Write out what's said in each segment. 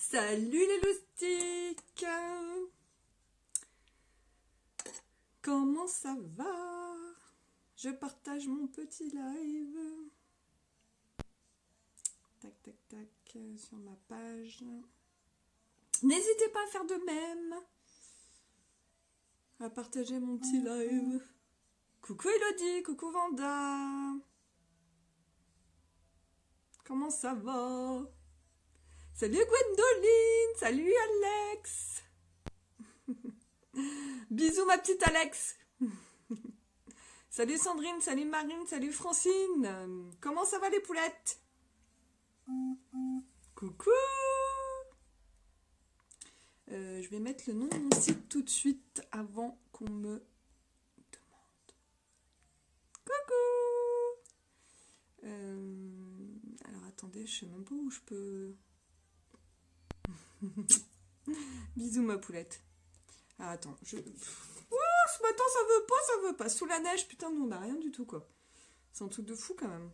Salut les loustiques! Comment ça va? Je partage mon petit live. Tac, tac, tac, sur ma page. N'hésitez pas à faire de même. À partager mon petit live. Coucou Elodie, coucou Vanda. Comment ça va? Salut Gwendoline, salut Alex. Bisous ma petite Alex. Salut Sandrine, salut Marine, salut Francine. Comment ça va les poulettes? Coucou. Je vais mettre le nom de mon site tout de suite avant qu'on me demande. Coucou. Alors attendez, je sais même pas où je peux... Bisous ma poulette. Ah attends, ce matin ça veut pas. Sous la neige, putain, nous on n'a rien du tout quoi. C'est un truc de fou quand même.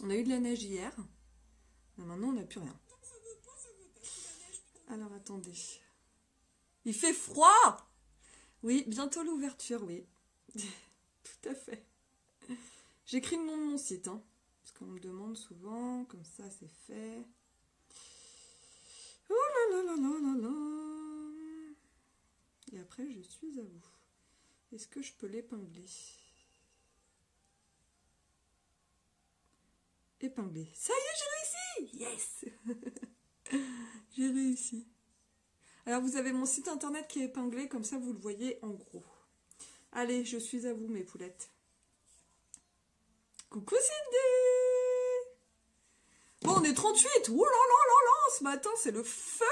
On a eu de la neige hier, mais maintenant on n'a plus rien. Alors attendez. Il fait froid! Oui, bientôt l'ouverture, oui. Tout à fait. J'écris le nom de mon site, hein, parce qu'on me demande souvent, comme ça c'est fait. Oh là là là là là là. Et après, je suis à vous. Est-ce que je peux l'épingler? Épingler. Ça y est, j'ai réussi! Yes! J'ai réussi. Alors, vous avez mon site internet qui est épinglé, comme ça vous le voyez en gros. Allez, je suis à vous, mes poulettes. Coucou Cindy! Bon, on est 38! Ouh là là là là! Ce matin, c'est le feu!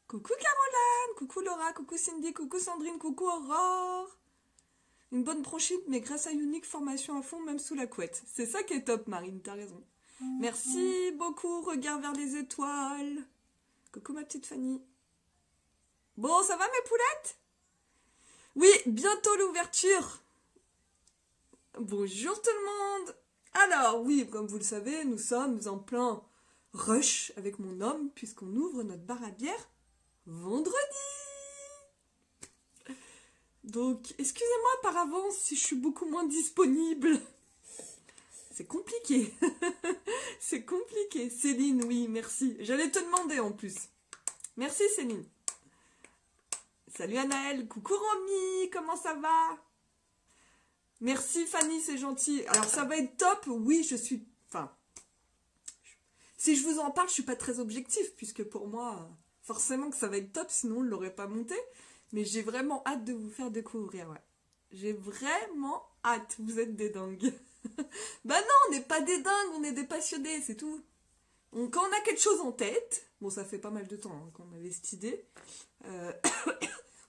Coucou Caroline! Coucou Laura! Coucou Cindy! Coucou Sandrine! Coucou Aurore! Une bonne bronchite, mais grâce à une unique formation à fond, même sous la couette. C'est ça qui est top, Marine, t'as raison. Merci beaucoup, regard vers les étoiles. Coucou ma petite Fanny. Bon, ça va mes poulettes? Oui, bientôt l'ouverture. Bonjour tout le monde. Alors, oui, comme vous le savez, nous sommes en plein rush avec mon homme, puisqu'on ouvre notre bar à bière vendredi. Donc, excusez-moi par avance si je suis beaucoup moins disponible. C'est compliqué. C'est compliqué. Céline, oui, merci. J'allais te demander en plus. Merci Céline. Salut Anaëlle. Coucou Romy, comment ça va? Merci Fanny, c'est gentil. Alors ça va être top. Oui, je suis... Enfin, si je vous en parle, je suis pas très objective, puisque pour moi, forcément que ça va être top, sinon on ne l'aurait pas monté. Mais j'ai vraiment hâte de vous faire découvrir, ouais. J'ai vraiment hâte, vous êtes des dingues. Bah non, on n'est pas des dingues, on est des passionnés, c'est tout. Quand on a quelque chose en tête, bon ça fait pas mal de temps hein, qu'on avait cette idée,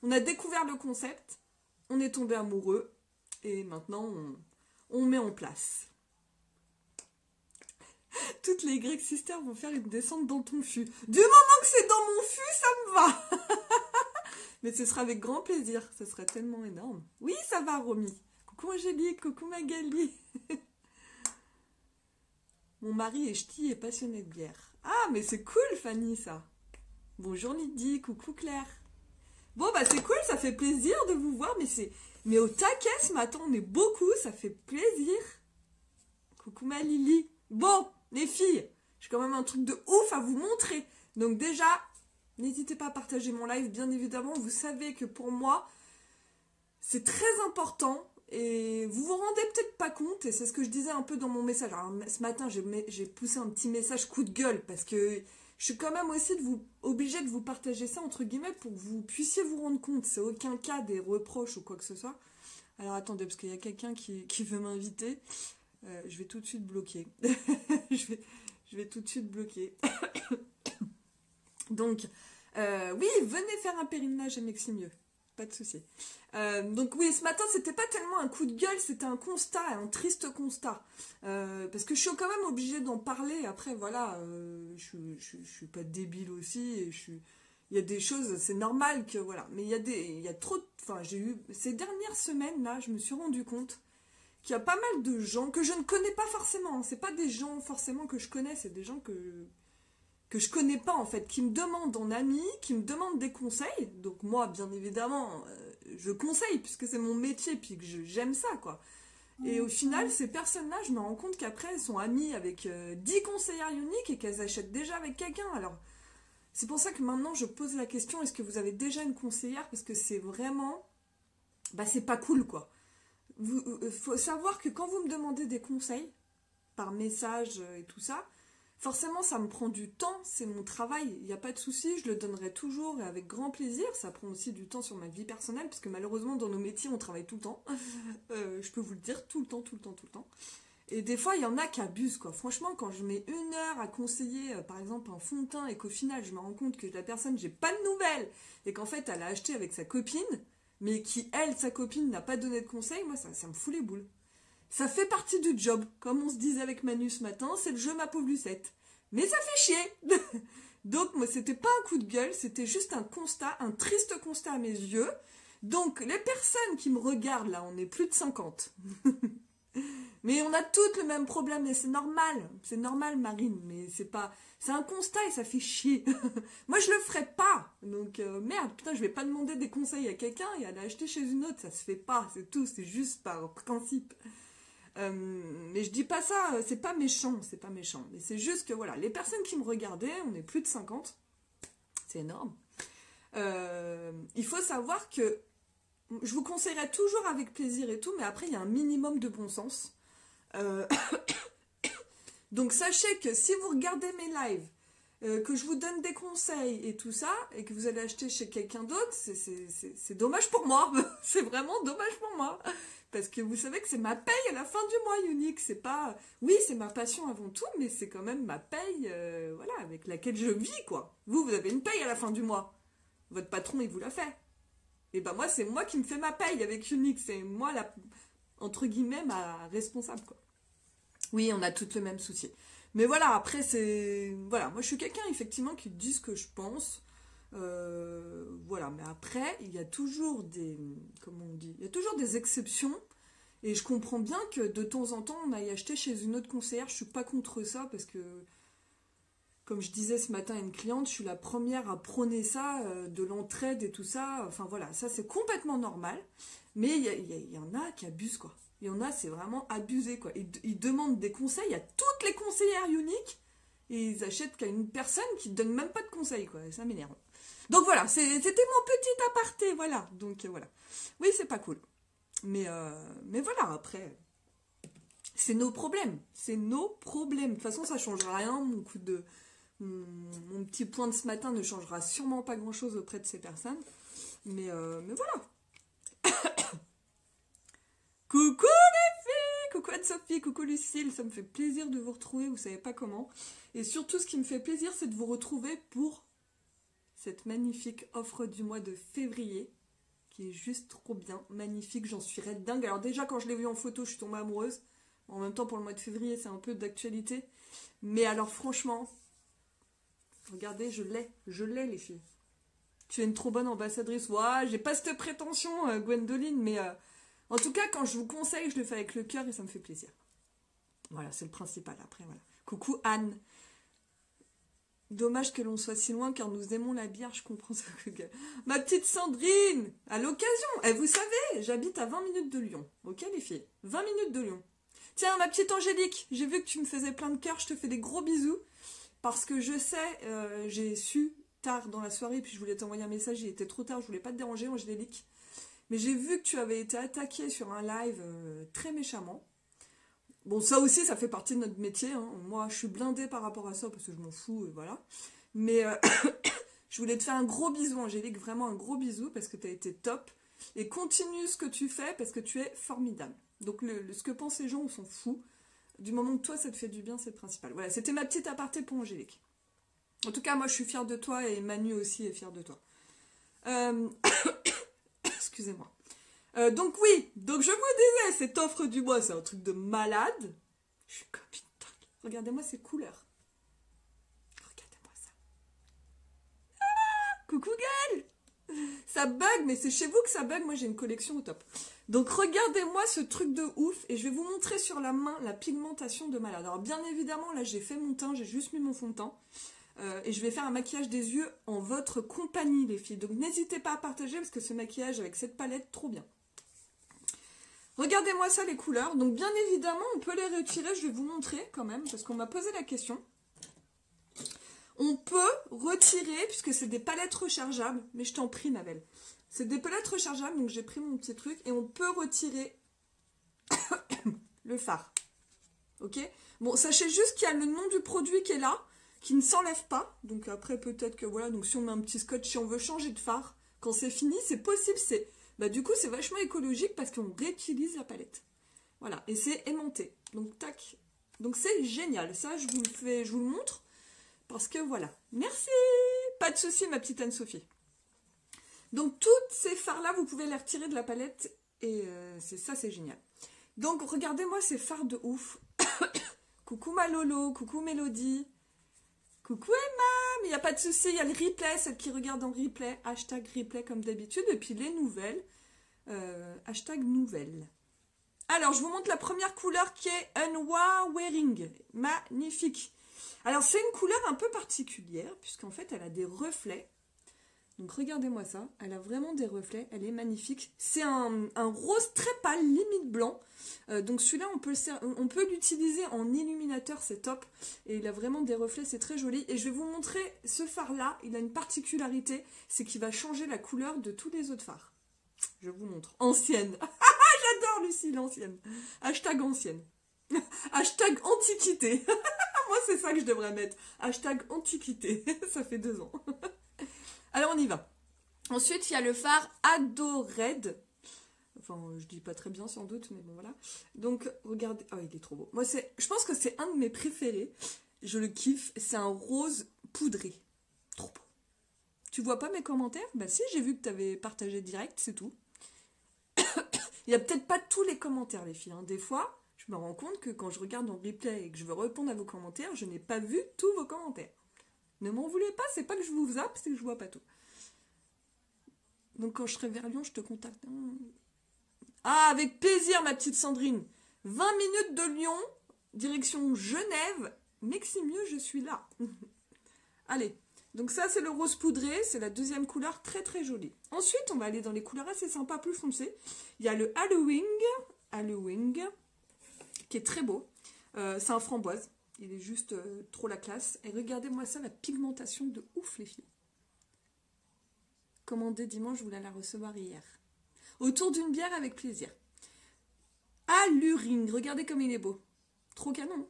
on a découvert le concept, on est tombé amoureux, et maintenant on met en place. Toutes les Greek Sisters vont faire une descente dans ton fût. Du moment que c'est dans mon fût, ça me va. Mais ce sera avec grand plaisir, ce serait tellement énorme. Oui, ça va, Romy. Coucou Angélique, coucou Magali. Mon mari est ch'ti et passionné de bière. Ah, mais c'est cool, Fanny, ça. Bonjour Lydie, coucou Claire. Bon, bah c'est cool, ça fait plaisir de vous voir, mais au taquet ce matin, on est beaucoup, ça fait plaisir. Coucou ma Lily. Bon, les filles, j'ai quand même un truc de ouf à vous montrer. Donc déjà... N'hésitez pas à partager mon live, bien évidemment. Vous savez que pour moi, c'est très important. Et vous vous rendez peut-être pas compte. Et c'est ce que je disais un peu dans mon message. Alors, ce matin, j'ai poussé un petit message coup de gueule. Parce que je suis quand même aussi obligée de vous partager ça, entre guillemets, pour que vous puissiez vous rendre compte. C'est aucun cas des reproches ou quoi que ce soit. Alors attendez, parce qu'il y a quelqu'un qui veut m'inviter. Je vais tout de suite bloquer. je vais tout de suite bloquer. Donc, oui, venez faire un pèlerinage à Meximieux, pas de souci. Donc oui, ce matin, c'était pas tellement un coup de gueule, c'était un constat, un triste constat. Parce que je suis quand même obligée d'en parler, après, voilà, je suis pas débile aussi, et il y a des choses, c'est normal que, voilà, mais il y a trop, enfin, ces dernières semaines, là, je me suis rendu compte qu'il y a pas mal de gens que je ne connais pas forcément, c'est pas des gens forcément que je connais, c'est des gens que je connais pas en fait, qui me demandent en ami, qui me demandent des conseils. Donc moi, bien évidemment, je conseille puisque c'est mon métier, puis que j'aime ça, quoi. Et au final, ces personnes-là, je me rends compte qu'après, elles sont amies avec 10 conseillères uniques et qu'elles achètent déjà avec quelqu'un. Alors, c'est pour ça que maintenant, je pose la question, est-ce que vous avez déjà une conseillère? Parce que c'est vraiment... Bah, c'est pas cool, quoi. Faut savoir que quand vous me demandez des conseils, par message et tout ça, forcément, ça me prend du temps, c'est mon travail, il n'y a pas de souci, je le donnerai toujours et avec grand plaisir. Ça prend aussi du temps sur ma vie personnelle, parce que malheureusement, dans nos métiers, on travaille tout le temps. Je peux vous le dire, tout le temps, tout le temps, tout le temps. Et des fois, il y en a qui abusent, quoi. Franchement, quand je mets 1 heure à conseiller, par exemple, un fond de teint, et qu'au final, je me rends compte que la personne, j'ai pas de nouvelles, et qu'en fait, elle a acheté avec sa copine, mais qui, elle, sa copine, n'a pas donné de conseils, moi, ça me fout les boules. Ça fait partie du job, comme on se disait avec Manu ce matin, c'est le jeu ma pauvre Lucette. Mais ça fait chier. Donc moi c'était pas un coup de gueule, c'était juste un constat, un triste constat à mes yeux. Donc les personnes qui me regardent là, on est plus de 50. Mais on a toutes le même problème et c'est normal Marine, mais c'est un constat et ça fait chier. Moi je le ferais pas, donc merde, putain je vais pas demander des conseils à quelqu'un et aller acheter chez une autre, ça se fait pas, c'est tout, c'est juste par principe. Mais je dis pas ça, c'est pas méchant, mais c'est juste que voilà, les personnes qui me regardaient, on est plus de 50, c'est énorme. Il faut savoir que je vous conseillerais toujours avec plaisir et tout, mais après il y a un minimum de bon sens. Donc sachez que si vous regardez mes lives, que je vous donne des conseils et tout ça, et que vous allez acheter chez quelqu'un d'autre, c'est dommage pour moi. C'est vraiment dommage pour moi. Parce que vous savez que c'est ma paye à la fin du mois, Unique. C'est pas... Oui, c'est ma passion avant tout, mais c'est quand même ma paye, voilà, avec laquelle je vis, quoi. Vous avez une paye à la fin du mois. Votre patron, il vous l'a fait. Et ben moi, c'est moi qui me fais ma paye avec Unique. C'est moi, entre guillemets, ma responsable, quoi. Oui, on a toutes le même souci. Mais voilà, après, c'est... Voilà, moi, je suis quelqu'un, effectivement, qui dit ce que je pense. Voilà, mais après, il y a toujours des... Comment on dit? Il y a toujours des exceptions. Et je comprends bien que de temps en temps, on aille acheter chez une autre conseillère. Je suis pas contre ça, parce que... Comme je disais ce matin à une cliente, je suis la première à prôner ça, de l'entraide et tout ça. Enfin voilà, ça c'est complètement normal. Mais il y en a qui abusent, quoi. Il y en a, c'est vraiment abusé, quoi. Ils demandent des conseils à toutes les conseillères uniques et ils achètent qu'à une personne qui ne donne même pas de conseils, quoi. Et ça m'énerve. Donc voilà, c'était mon petit aparté, voilà. Donc voilà. Oui, c'est pas cool. Mais voilà, après, c'est nos problèmes. C'est nos problèmes. De toute façon, ça ne changera rien. Mon petit point de ce matin ne changera sûrement pas grand-chose auprès de ces personnes. Mais voilà. Coucou les filles, coucou Anne-Sophie, coucou Lucille, ça me fait plaisir de vous retrouver, vous savez pas comment. Et surtout, ce qui me fait plaisir, c'est de vous retrouver pour cette magnifique offre du mois de février, qui est juste trop bien, magnifique, j'en suis red dingue. Alors déjà, quand je l'ai vue en photo, je suis tombée amoureuse. En même temps, pour le mois de février, c'est un peu d'actualité. Mais alors franchement, regardez, je l'ai les filles. Tu es une trop bonne ambassadrice. Ouais, j'ai pas cette prétention, Gwendoline, mais... En tout cas, quand je vous conseille, je le fais avec le cœur et ça me fait plaisir. Voilà, c'est le principal. Après, voilà. Coucou Anne. Dommage que l'on soit si loin car nous aimons la bière, je comprends ça. Ma petite Sandrine, à l'occasion. Eh, vous savez, j'habite à 20 minutes de Lyon. Ok les filles, 20 minutes de Lyon. Tiens, ma petite Angélique, j'ai vu que tu me faisais plein de cœurs, je te fais des gros bisous. Parce que je sais, j'ai su tard dans la soirée, puis je voulais t'envoyer un message, il était trop tard, je voulais pas te déranger, Angélique. Mais j'ai vu que tu avais été attaquée sur un live très méchamment. Bon, ça aussi, ça fait partie de notre métier. Hein. Moi, je suis blindée par rapport à ça parce que je m'en fous, et voilà. Mais je voulais te faire un gros bisou, Angélique, vraiment un gros bisou parce que tu as été top. Et continue ce que tu fais parce que tu es formidable. Donc, ce que pensent les gens, on s'en fout. Du moment que toi, ça te fait du bien, c'est le principal. Voilà, c'était ma petite aparté pour Angélique. En tout cas, moi, je suis fière de toi et Manu aussi est fière de toi. Excusez-moi. Donc oui, donc je vous disais, cette offre du mois, c'est un truc de malade. Je suis comme une dingue. Regardez-moi ces couleurs. Regardez-moi ça. Ah, coucou Gaëlle. Ça bug, mais c'est chez vous que ça bug. Moi, j'ai une collection au top. Donc regardez-moi ce truc de ouf. Et je vais vous montrer sur la main la pigmentation de malade. Alors bien évidemment, là, j'ai fait mon teint. J'ai juste mis mon fond de teint. Et je vais faire un maquillage des yeux en votre compagnie, les filles. Donc n'hésitez pas à partager parce que ce maquillage avec cette palette, trop bien. Regardez-moi ça, les couleurs. Donc bien évidemment, on peut les retirer. Je vais vous montrer quand même parce qu'on m'a posé la question. On peut retirer, puisque c'est des palettes rechargeables. Mais je t'en prie, ma belle. C'est des palettes rechargeables, donc j'ai pris mon petit truc. Et on peut retirer le fard. Ok? Bon, sachez juste qu'il y a le nom du produit qui est là, qui ne s'enlève pas. Donc après, peut-être que voilà, donc si on met un petit scotch, si on veut changer de fard, quand c'est fini, c'est possible. Du coup, c'est vachement écologique parce qu'on réutilise la palette. Voilà, et c'est aimanté. Donc, tac. Donc, c'est génial. Ça, je vous le montre. Parce que voilà. Merci. Pas de souci, ma petite Anne-Sophie. Donc, toutes ces fards-là, vous pouvez les retirer de la palette. Et c'est génial. Donc, regardez-moi ces fards de ouf. Coucou ma Lolo, coucou Mélodie. Coucou Emma, mais il n'y a pas de souci, il y a le replay, celle qui regarde en replay, hashtag replay comme d'habitude, et puis les nouvelles, hashtag nouvelles. Alors, je vous montre la première couleur qui est Unwavering, magnifique. Alors, c'est une couleur un peu particulière, puisqu'en fait, elle a des reflets. Donc, regardez-moi ça, elle a vraiment des reflets, elle est magnifique. C'est un rose très pâle, limite blanc. Donc, celui-là, on peut l'utiliser en illuminateur, c'est top. Et il a vraiment des reflets, c'est très joli. Et je vais vous montrer ce fard-là, il a une particularité, c'est qu'il va changer la couleur de tous les autres fards. Je vous montre. Ancienne. J'adore Lucie, l'ancienne. Hashtag ancienne. Hashtag antiquité. Moi, c'est ça que je devrais mettre. Hashtag antiquité. Ça fait 2 ans. Alors, on y va. Ensuite, il y a le fard Adored. Enfin, je dis pas très bien sans doute, mais bon, voilà. Donc, regardez. Oh, il est trop beau. Moi, je pense que c'est un de mes préférés. Je le kiffe. C'est un rose poudré. Trop beau. Tu vois pas mes commentaires? Bah si, j'ai vu que tu avais partagé direct, c'est tout. Il n'y a peut-être pas tous les commentaires, les filles. Hein. Des fois, je me rends compte que quand je regarde en replay et que je veux répondre à vos commentaires, je n'ai pas vu tous vos commentaires. Ne m'en voulez pas, c'est pas que je vous zappe, c'est que je vois pas tout. Donc quand je serai vers Lyon, je te contacte. Ah, avec plaisir, ma petite Sandrine. 20 minutes de Lyon, direction Genève. Mais que c'est mieux, je suis là. Allez, donc ça c'est le rose poudré, c'est la deuxième couleur, très très jolie. Ensuite, on va aller dans les couleurs assez sympas, plus foncées. Il y a le Halloween, qui est très beau. C'est un framboise. Il est juste trop la classe. Et regardez-moi ça, la pigmentation de ouf, les filles. Commandé dimanche, je voulais la recevoir hier. Autour d'une bière avec plaisir. Alluring, regardez comme il est beau. Trop canon.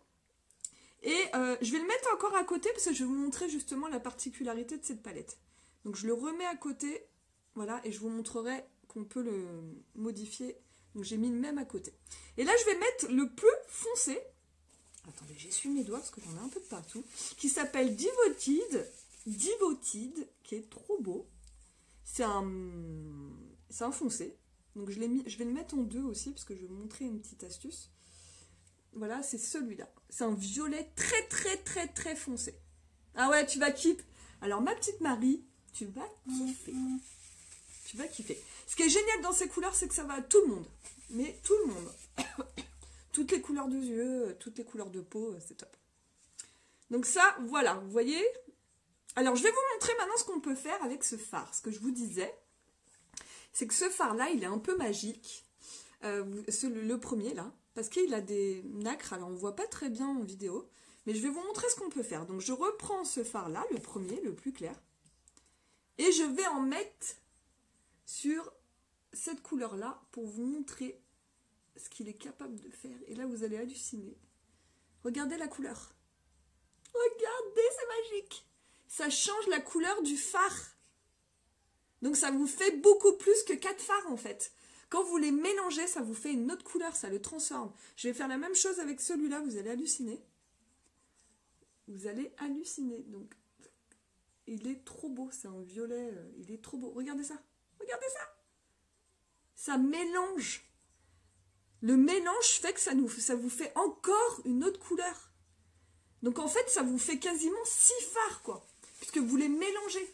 Et je vais le mettre encore à côté parce que je vais vous montrer justement la particularité de cette palette. Donc je le remets à côté, voilà, et je vous montrerai qu'on peut le modifier. Donc j'ai mis le même à côté. Et là, je vais mettre le plus foncé. Attendez, j'essuie mes doigts parce que j'en ai un peu de partout. Qui s'appelle Devoted, qui est trop beau. C'est un foncé. Donc je vais le mettre en 2 aussi parce que je vais vous montrer une petite astuce. Voilà, c'est celui-là. C'est un violet très très très très foncé. Ah ouais, tu vas kiffer. Alors ma petite Marie, tu vas kiffer. Tu vas kiffer. Ce qui est génial dans ces couleurs, c'est que ça va à tout le monde. Mais tout le monde. Toutes les couleurs de yeux, toutes les couleurs de peau, c'est top. Donc ça, voilà, vous voyez. Alors, je vais vous montrer maintenant ce qu'on peut faire avec ce fard. Ce que je vous disais, c'est que ce fard-là, il est un peu magique. Le premier, là, parce qu'il a des nacres. Alors, on ne voit pas très bien en vidéo. Mais je vais vous montrer ce qu'on peut faire. Donc, je reprends ce fard-là, le premier, le plus clair. Et je vais en mettre sur cette couleur-là pour vous montrer ce qu'il est capable de faire. Et là, vous allez halluciner. Regardez la couleur. Regardez, c'est magique. Ça change la couleur du fard. Donc, ça vous fait beaucoup plus que 4 fards, en fait. Quand vous les mélangez, ça vous fait une autre couleur. Ça le transforme. Je vais faire la même chose avec celui-là. Vous allez halluciner. Vous allez halluciner. Donc, il est trop beau. C'est un violet. Il est trop beau. Regardez ça. Regardez ça. Ça mélange. Le mélange fait que ça vous fait encore une autre couleur. Donc en fait, ça vous fait quasiment 6 fards, quoi. Puisque vous les mélangez.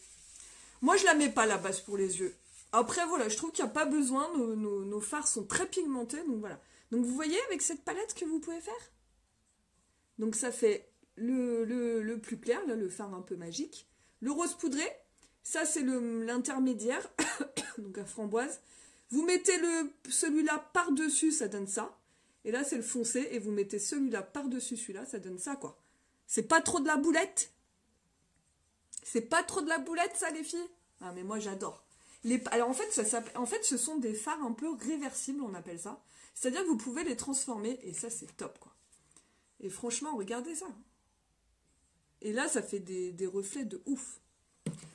Moi, je la mets pas à la base pour les yeux. Après, voilà, je trouve qu'il n'y a pas besoin. Nos fards sont très pigmentés, donc voilà. Donc vous voyez avec cette palette ce que vous pouvez faire. Donc ça fait le plus clair, là, le fard un peu magique. Le rose poudré, ça c'est l'intermédiaire, donc à framboise. Vous mettez celui-là par-dessus, ça donne ça. Et là c'est le foncé, et vous mettez celui-là par-dessus celui-là, ça donne ça quoi. C'est pas trop de la boulette? C'est pas trop de la boulette ça les filles? Ah mais moi j'adore. Alors en fait, ce sont des fards un peu réversibles, on appelle ça. C'est-à-dire que vous pouvez les transformer, et ça c'est top quoi. Et franchement, regardez ça. Et là, ça fait des reflets de ouf.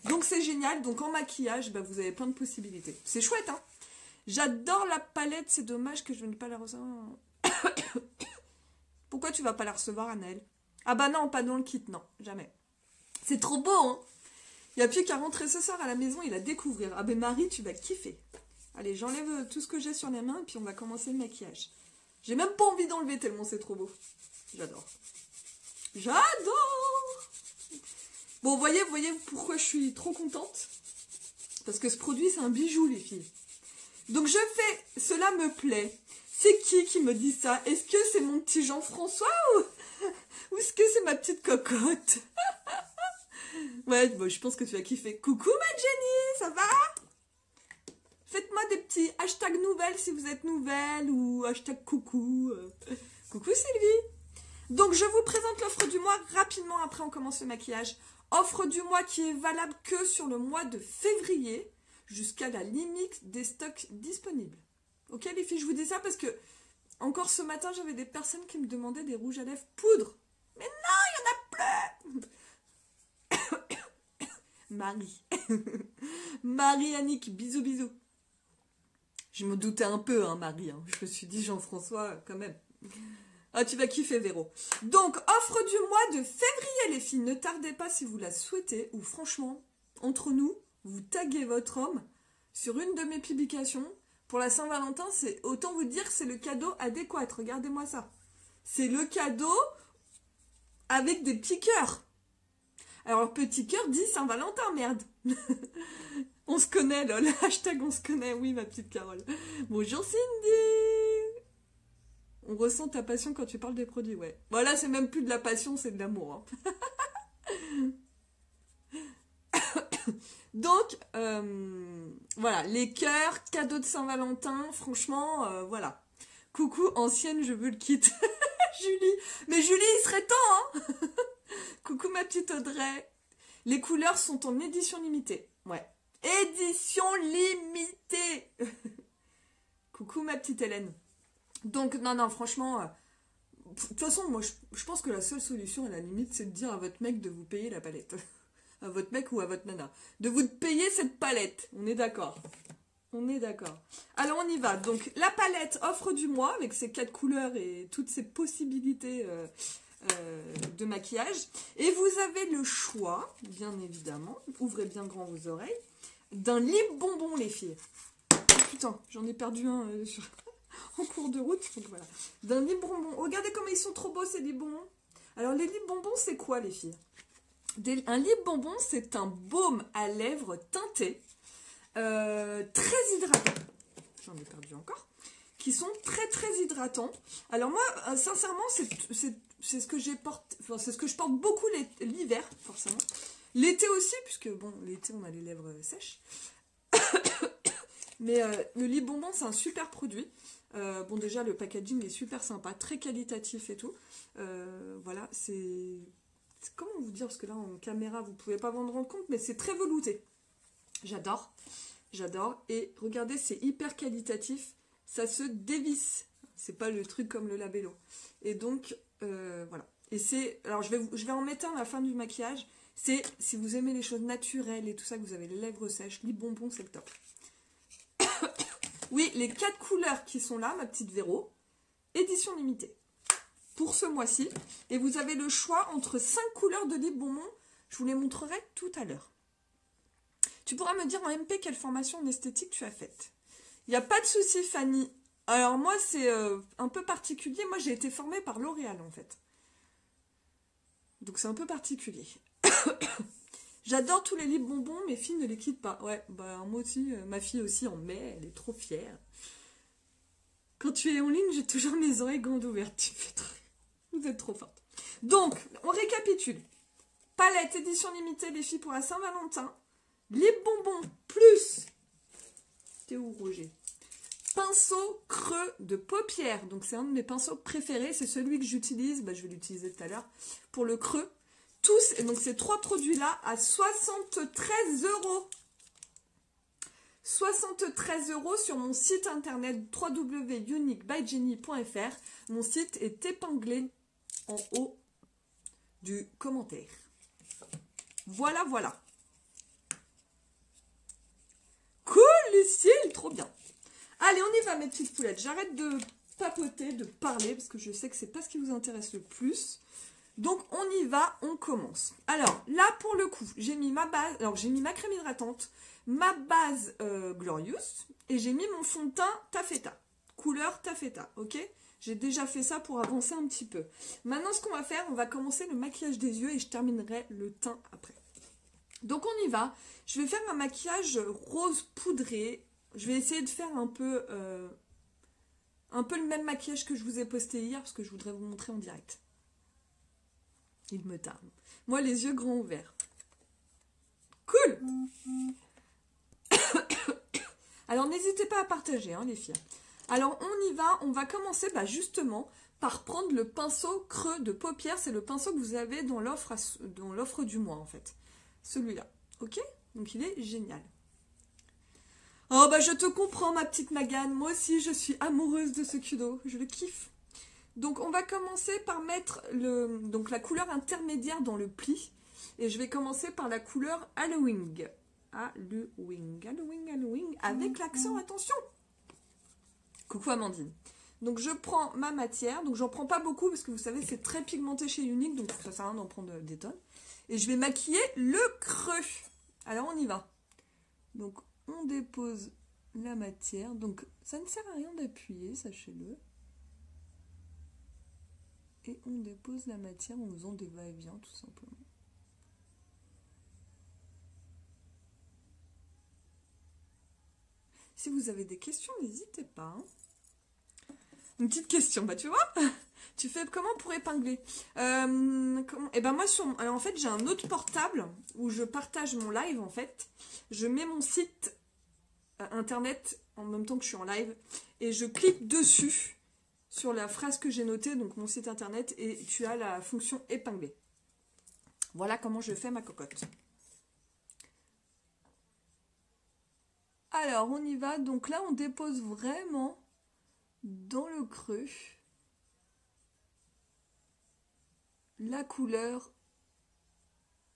Donc c'est génial. Donc en maquillage, bah, vous avez plein de possibilités. C'est chouette, hein. J'adore la palette. C'est dommage que je ne vais pas la recevoir. Pourquoi tu vas pas la recevoir, Annelle? Ah bah non, pas dans le kit, non. Jamais. C'est trop beau, hein. Il n'y a plus qu'à rentrer ce soir à la maison et la découvrir. Ah ben Marie, tu vas kiffer. Allez, j'enlève tout ce que j'ai sur les mains et puis on va commencer le maquillage. J'ai même pas envie d'enlever tellement c'est trop beau. J'adore. J'adore! Bon, vous voyez pourquoi je suis trop contente? Parce que ce produit, c'est un bijou, les filles. Donc je fais, cela me plaît. C'est qui me dit ça? Est-ce que c'est mon petit Jean-François ou est-ce que c'est ma petite cocotte? Ouais, bon, je pense que tu vas kiffer. Coucou ma Jenny, ça va? Faites-moi des petits hashtags nouvelles si vous êtes nouvelle ou hashtag coucou. Coucou Sylvie. Donc je vous présente l'offre du mois rapidement, après on commence le maquillage. Offre du mois qui est valable que sur le mois de février jusqu'à la limite des stocks disponibles. Ok les filles, je vous dis ça parce que encore ce matin j'avais des personnes qui me demandaient des rouges à lèvres poudre. Mais non, il y en a plus. Marie. Marie Annick, bisous bisous. Je me doutais un peu, hein, Marie. Hein. Je me suis dit Jean-François quand même. Ah, tu vas kiffer, Véro. Donc, offre du mois de février, les filles. Ne tardez pas si vous la souhaitez. Ou franchement, entre nous, vous taguez votre homme sur une de mes publications. Pour la Saint-Valentin, c'est autant vous dire, c'est le cadeau adéquat. Regardez-moi ça. C'est le cadeau avec des petits cœurs. Alors, petit cœur dit Saint-Valentin, merde. On se connaît, lol. Hashtag on se connaît. Oui, ma petite Carole. Bonjour, Cindy. On ressent ta passion quand tu parles des produits, ouais. Voilà, c'est même plus de la passion, c'est de l'amour. Hein. Donc, voilà, les cœurs, cadeaux de Saint-Valentin, franchement, voilà. Coucou, ancienne, je veux le kit. Julie. Mais Julie, il serait temps, hein. Coucou, ma petite Audrey. Les couleurs sont en édition limitée. Ouais. Édition limitée. Coucou, ma petite Hélène. Donc, non, franchement, de toute façon, moi, je pense que la seule solution, à la limite, c'est de dire à votre mec de vous payer la palette. À votre mec ou à votre nana. De vous payer cette palette. On est d'accord. On est d'accord. Alors, on y va. Donc, la palette offre du mois, avec ses 4 couleurs et toutes ses possibilités de maquillage. Et vous avez le choix, bien évidemment, ouvrez bien grand vos oreilles, d'un lip bonbon, les filles. Oh, putain, j'en ai perdu un en cours de route, donc voilà. D'un lip bonbon. Regardez comme ils sont trop beaux ces lip bonbons. Alors les lip bonbons, c'est quoi les filles? Un lip bonbon, c'est un baume à lèvres teinté, très hydratant. J'en ai perdu encore. Qui sont très très hydratants. Alors moi, sincèrement, c'est ce que j'ai porté, enfin, c'est ce que je porte beaucoup l'hiver, forcément. L'été aussi, puisque bon, l'été on a les lèvres sèches. Mais le lip bonbon, c'est un super produit. Bon, déjà, le packaging est super sympa, très qualitatif et tout. Voilà, c'est... Comment vous dire? Parce que là, en caméra, vous pouvez pas vous en rendre compte, mais c'est très velouté. J'adore. J'adore. Et regardez, c'est hyper qualitatif. Ça se dévisse. C'est pas le truc comme le labello. Et donc, voilà. Et c'est... Alors, je vais en mettre un à la fin du maquillage. C'est, si vous aimez les choses naturelles et tout ça, que vous avez les lèvres sèches, lip bonbon, c'est le top. Oui, les 4 couleurs qui sont là, ma petite Véro, édition limitée. Pour ce mois-ci. Et vous avez le choix entre 5 couleurs de lip bonbon. Je vous les montrerai tout à l'heure. Tu pourras me dire en MP quelle formation en esthétique tu as faite. Il n'y a pas de souci, Fanny. Alors moi, c'est un peu particulier. Moi, j'ai été formée par L'Oréal, en fait. Donc c'est un peu particulier. J'adore tous les lip bonbons, mes filles ne les quittent pas. Ouais, bah moi aussi, ma fille aussi en met, elle est trop fière. Quand tu es en ligne, j'ai toujours mes oreilles grandes ouvertes. Tu fais trop... Vous êtes trop forte. Donc, on récapitule. Palette édition limitée, les filles, pour la Saint-Valentin. Les bonbons plus... T'es où, Roger? Pinceau creux de paupières. Donc, c'est un de mes pinceaux préférés. C'est celui que j'utilise. Bah, je vais l'utiliser tout à l'heure. Pour le creux. Tous, et donc ces 3 produits-là à 73 €. 73 € sur mon site internet www.uniquebyjenny.fr. Mon site est épinglé en haut du commentaire. Voilà, voilà. Cool, Lucille, trop bien. Allez, on y va, mes petites poulettes. J'arrête de papoter, de parler, parce que je sais que c'est pas ce qui vous intéresse le plus. Donc, on y va, on commence. Alors, là, pour le coup, j'ai mis ma base, alors j'ai mis ma crème hydratante, ma base Glorious, et j'ai mis mon fond de teint Taffeta, couleur Taffeta, ok? J'ai déjà fait ça pour avancer un petit peu. Maintenant, ce qu'on va faire, on va commencer le maquillage des yeux et je terminerai le teint après. Donc, on y va. Je vais faire un maquillage rose poudré. Je vais essayer de faire un peu le même maquillage que je vous ai posté hier, parce que je voudrais vous montrer en direct. Il me tarde. Moi, les yeux grands ouverts. Cool. Alors, n'hésitez pas à partager, hein, les filles. Alors, on y va. On va commencer justement par prendre le pinceau creux de paupières. C'est le pinceau que vous avez dans l'offre du mois, en fait. Celui-là. Ok? Donc, il est génial. Oh, je te comprends, ma petite Magane. Moi aussi, je suis amoureuse de ce Kudo. Je le kiffe. Donc, on va commencer par mettre la couleur intermédiaire dans le pli. Et je vais commencer par la couleur Halloween. Halloween, avec l'accent, attention. Coucou Amandine. Donc, je prends ma matière. Donc, j'en prends pas beaucoup parce que vous savez, c'est très pigmenté chez Unique. Donc, ça sert à rien d'en prendre des tonnes. Et je vais maquiller le creux. Alors, on y va. Donc, on dépose la matière. Donc, ça ne sert à rien d'appuyer, sachez-le. Et on dépose la matière en faisant des va-et-vient, tout simplement. Si vous avez des questions, n'hésitez pas. Hein. Une petite question, tu vois. Tu fais comment pour épingler moi, alors en fait, j'ai un autre portable où je partage mon live, en fait. Je mets mon site internet en même temps que je suis en live et je clique dessus sur la phrase que j'ai notée, donc mon site internet, et tu as la fonction épingler. Voilà comment je fais ma cocotte. Alors, on y va. Donc là, on dépose vraiment dans le creux la couleur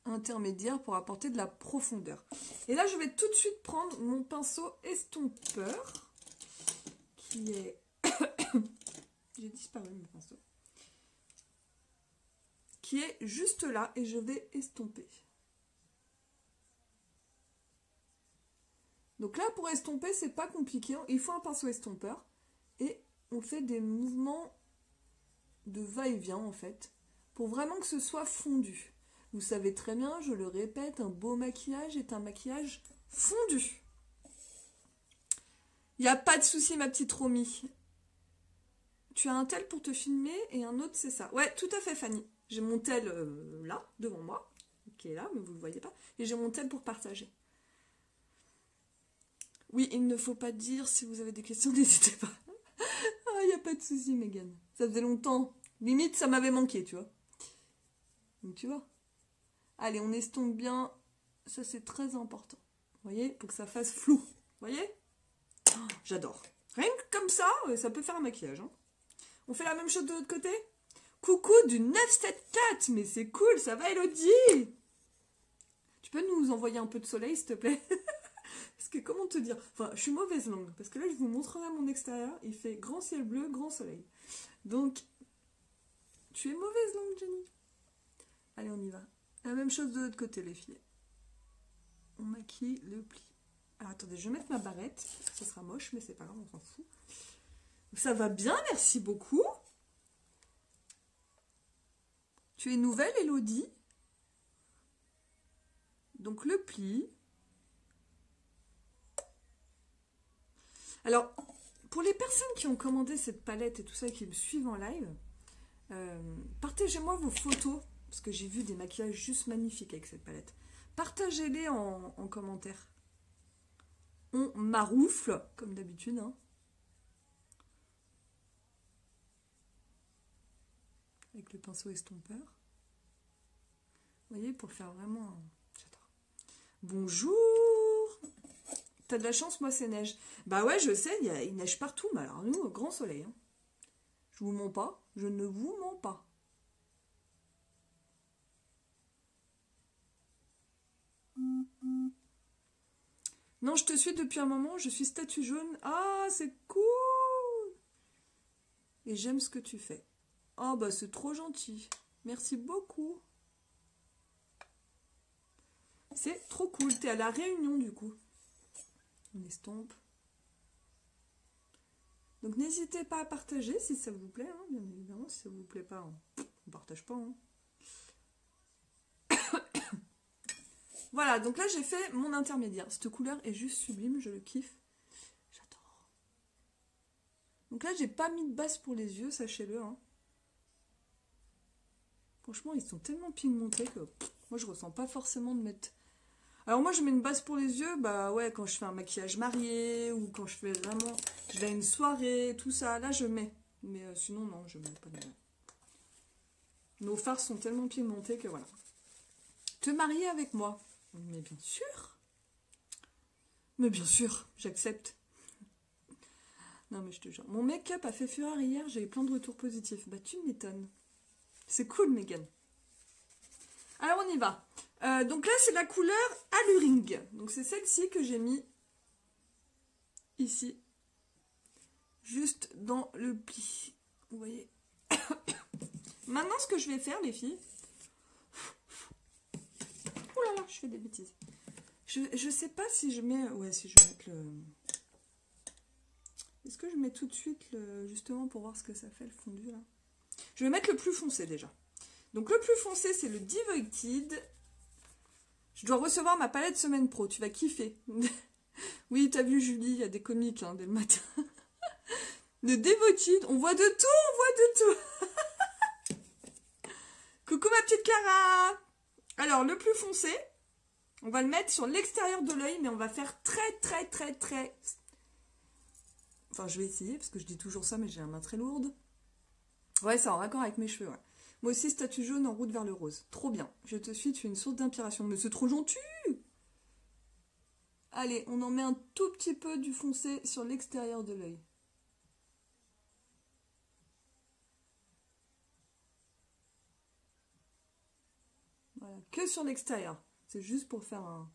intermédiaire pour apporter de la profondeur. Et là, je vais tout de suite prendre mon pinceau estompeur qui est... J'ai disparu mon pinceau. Qui est juste là et je vais estomper. Donc là, pour estomper, c'est pas compliqué. Il faut un pinceau estompeur et on fait des mouvements de va-et-vient en fait pour vraiment que ce soit fondu. Vous savez très bien, je le répète, un beau maquillage est un maquillage fondu. Il n'y a pas de souci, ma petite Romy. Tu as un tel pour te filmer et un autre, c'est ça. Ouais, tout à fait, Fanny. J'ai mon tel là, devant moi, qui est là, mais vous ne le voyez pas. Et j'ai mon tel pour partager. Oui, il ne faut pas dire, si vous avez des questions, n'hésitez pas. Ah, il n'y a pas de souci, Megan. Ça faisait longtemps. Limite, ça m'avait manqué, tu vois. Donc, tu vois. Allez, on estompe bien. Ça, c'est très important. Vous voyez, pour que ça fasse flou. Vous voyez? Oh, j'adore. Rien que comme ça, ça peut faire un maquillage. Hein. On fait la même chose de l'autre côté? Coucou du 974. Mais c'est cool, ça va, Elodie? Tu peux nous envoyer un peu de soleil, s'il te plaît? Parce que, comment te dire? Enfin, je suis mauvaise langue. Parce que là, je vous montrerai mon extérieur. Il fait grand ciel bleu, grand soleil. Donc, tu es mauvaise langue, Jenny. Allez, on y va. La même chose de l'autre côté, les filles. On maquille le pli. Alors, attendez, je vais mettre ma barrette. Ça sera moche, mais c'est pas grave, on s'en fout. Ça va bien, merci beaucoup. Tu es nouvelle, Elodie? Donc, le pli. Alors, pour les personnes qui ont commandé cette palette et tout ça et qui me suivent en live, Partagez-moi vos photos, parce que j'ai vu des maquillages juste magnifiques avec cette palette. Partagez-les en commentaire. On maroufle, comme d'habitude. Hein. Avec le pinceau estompeur. Vous voyez, pour le faire vraiment... J'adore. Bonjour! T'as de la chance, moi c'est neige. Bah ouais, je sais, il neige partout, mais alors nous, grand soleil. Hein. Je vous mens pas, je ne vous mens pas. Non, je te suis depuis un moment, je suis statue jaune. Ah, c'est cool! Et j'aime ce que tu fais. Oh, bah c'est trop gentil. Merci beaucoup. C'est trop cool. T'es à la Réunion, du coup. On estompe. Donc n'hésitez pas à partager si ça vous plaît, hein, bien évidemment. Si ça vous plaît pas, on partage pas. Hein. Voilà, donc là j'ai fait mon intermédiaire. Cette couleur est juste sublime, je le kiffe. J'adore. Donc là j'ai pas mis de base pour les yeux, sachez-le. Hein. Franchement, ils sont tellement pigmentés que moi je ressens pas forcément de mettre... Alors moi je mets une base pour les yeux, bah ouais, quand je fais un maquillage marié ou quand je fais vraiment... Je vais à une soirée, tout ça, là je mets. Mais sinon non, je mets pas de... Nos fards sont tellement pigmentés que voilà. Te marier avec moi? Mais bien sûr. Mais bien sûr, j'accepte. Non mais je te jure. Mon make-up a fait fureur hier, j'ai eu plein de retours positifs. Bah tu m'étonnes. C'est cool, Megan. Alors on y va. Donc là c'est la couleur Alluring. Donc c'est celle-ci que j'ai mis ici. Juste dans le pli. Vous voyez. Maintenant ce que je vais faire les filles. Oh là là, je fais des bêtises. Je sais pas si je mets... Ouais, si je vais mettre le... Est-ce que je mets tout de suite le... Justement pour voir ce que ça fait le fondu là. Je vais mettre le plus foncé déjà. Donc le plus foncé c'est le Devoted. Je dois recevoir ma palette semaine pro, tu vas kiffer. Oui, t'as vu Julie, il y a des comiques hein, dès le matin. Le Devoted, on voit de tout, on voit de tout. Coucou ma petite Clara. Alors le plus foncé, on va le mettre sur l'extérieur de l'œil, mais on va faire très... Enfin, je vais essayer, parce que je dis toujours ça, mais j'ai la main très lourde. Ouais, c'est en raccord avec mes cheveux, ouais. Moi aussi, statue jaune en route vers le rose. Trop bien. Je te suis, tu es une source d'inspiration. Mais c'est trop gentil! Allez, on en met un tout petit peu du foncé sur l'extérieur de l'œil. Voilà, que sur l'extérieur. C'est juste pour faire un...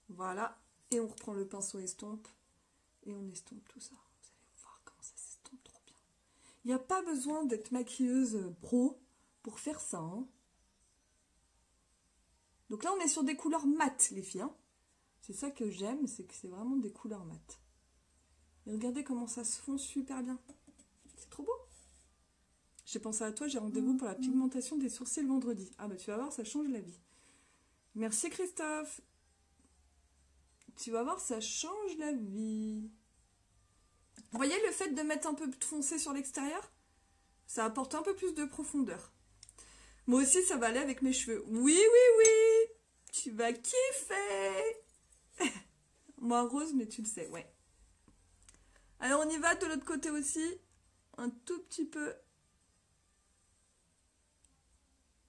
Voilà. Et on reprend le pinceau estompe. Et on estompe tout ça. Vous allez voir comment ça s'estompe trop bien. Il n'y a pas besoin d'être maquilleuse pro pour faire ça. Hein. Donc là, on est sur des couleurs mates, les filles. Hein. C'est ça que j'aime, c'est que c'est vraiment des couleurs mates. Et regardez comment ça se fond super bien. C'est trop beau. J'ai pensé à toi, j'ai rendez-vous pour la pigmentation des sourcils vendredi. Ah bah tu vas voir, ça change la vie. Merci Christophe. Tu vas voir, ça change la vie. Vous voyez le fait de mettre un peu de foncé sur l'extérieur? Ça apporte un peu plus de profondeur. Moi aussi, ça va aller avec mes cheveux. Oui, oui, oui. Tu vas kiffer. Moi rose, mais tu le sais, ouais. Alors on y va de l'autre côté aussi. Un tout petit peu.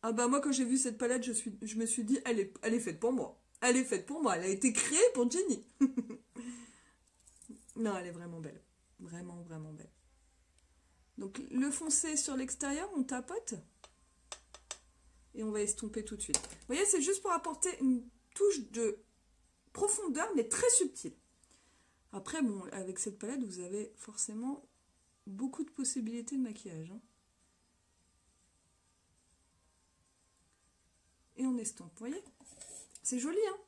Ah bah moi quand j'ai vu cette palette, je me suis dit, elle est faite pour moi. Elle est faite pour moi, elle a été créée pour Jenny. Non, elle est vraiment belle. Vraiment, vraiment belle. Donc le foncé sur l'extérieur, on tapote. Et on va estomper tout de suite. Vous voyez, c'est juste pour apporter une touche de profondeur, mais très subtile. Après, bon, avec cette palette, vous avez forcément beaucoup de possibilités de maquillage. Hein. Et on estompe, vous voyez? C'est joli, hein?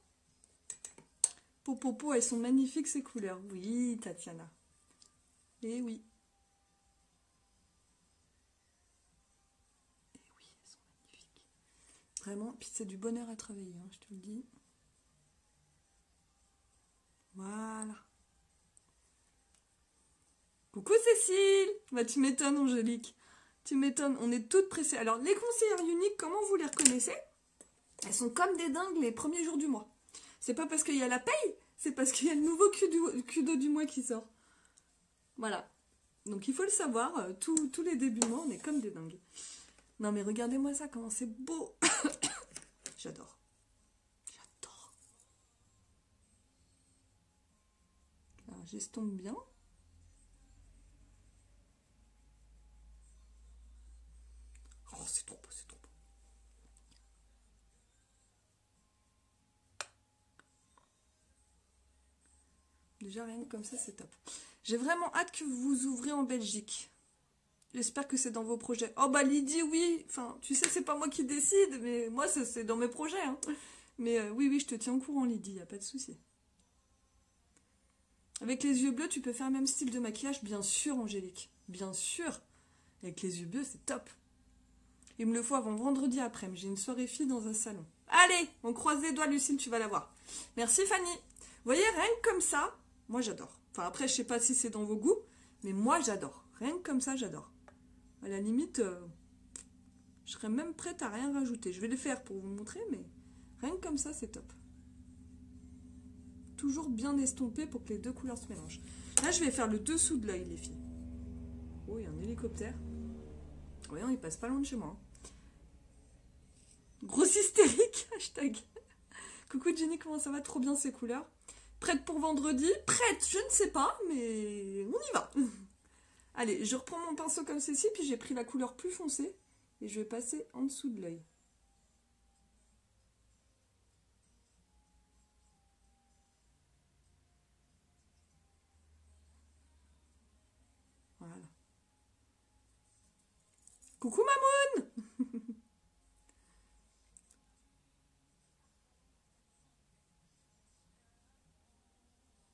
Popopo, elles sont magnifiques ces couleurs. Oui, Tatiana. Et oui. Et oui, elles sont magnifiques. Vraiment, puis c'est du bonheur à travailler, hein, je te le dis. Voilà. Coucou Cécile. Bah tu m'étonnes Angélique. Tu m'étonnes, on est toutes pressées. Alors les conseillères uniques, comment vous les reconnaissez? Elles sont comme des dingues les premiers jours du mois. C'est pas parce qu'il y a la paye, c'est parce qu'il y a le nouveau Kudo du mois qui sort. Voilà. Donc il faut le savoir, tous les débuts de mois, on est comme des dingues. Non mais regardez-moi ça, comment c'est beau. J'adore. J'adore. Alors j'estompe bien. Oh c'est trop beau, c'est trop beau. Déjà rien que comme ça c'est top. J'ai vraiment hâte que vous vous ouvrez en Belgique. J'espère que c'est dans vos projets. Oh bah Lydie, oui. Enfin, tu sais, c'est pas moi qui décide, mais moi, c'est dans mes projets. Hein. Mais oui, je te tiens au courant, Lydie, y a pas de souci. Avec les yeux bleus, tu peux faire le même style de maquillage, bien sûr, Angélique. Bien sûr. Avec les yeux bleus, c'est top. Il me le faut avant vendredi après-midi. J'ai une soirée fille dans un salon. Allez, on croise les doigts, Lucille, tu vas la voir. Merci, Fanny. Vous voyez, rien que comme ça, moi, j'adore. Enfin, après, je sais pas si c'est dans vos goûts, mais moi, j'adore. Rien que comme ça, j'adore. À la limite, je serais même prête à rien rajouter. Je vais le faire pour vous montrer, mais rien que comme ça, c'est top. Toujours bien estompé pour que les deux couleurs se mélangent. Là, je vais faire le dessous de l'œil, les filles. Oh, il y a un hélicoptère. Voyons, il passe pas loin de chez moi. Hein. Grosse hystérique, hashtag. Coucou Jenny, comment ça va? Trop bien ces couleurs. Prête pour vendredi? Prête, je ne sais pas, mais on y va. Allez, je reprends mon pinceau comme ceci, puis j'ai pris la couleur plus foncée et je vais passer en dessous de l'œil. Voilà. Coucou Mamoun.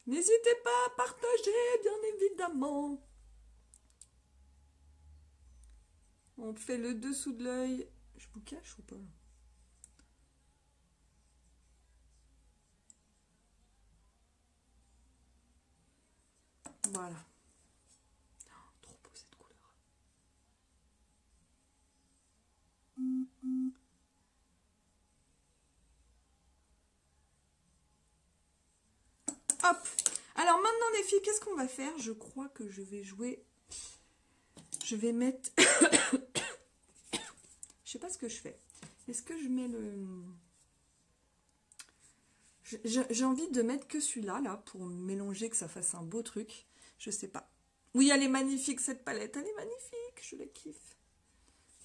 N'hésitez pas à partager, bien évidemment. On fait le dessous de l'œil. Je vous cache ou pas? Voilà. Oh, trop beau cette couleur. Hop. Alors maintenant les filles, qu'est-ce qu'on va faire? Je crois que je vais jouer... Je vais mettre... Je sais pas ce que je fais. Est-ce que je mets le... J'ai envie de mettre que celui-là, là, pour mélanger, que ça fasse un beau truc. Je sais pas. Oui, elle est magnifique, cette palette. Elle est magnifique, je la kiffe.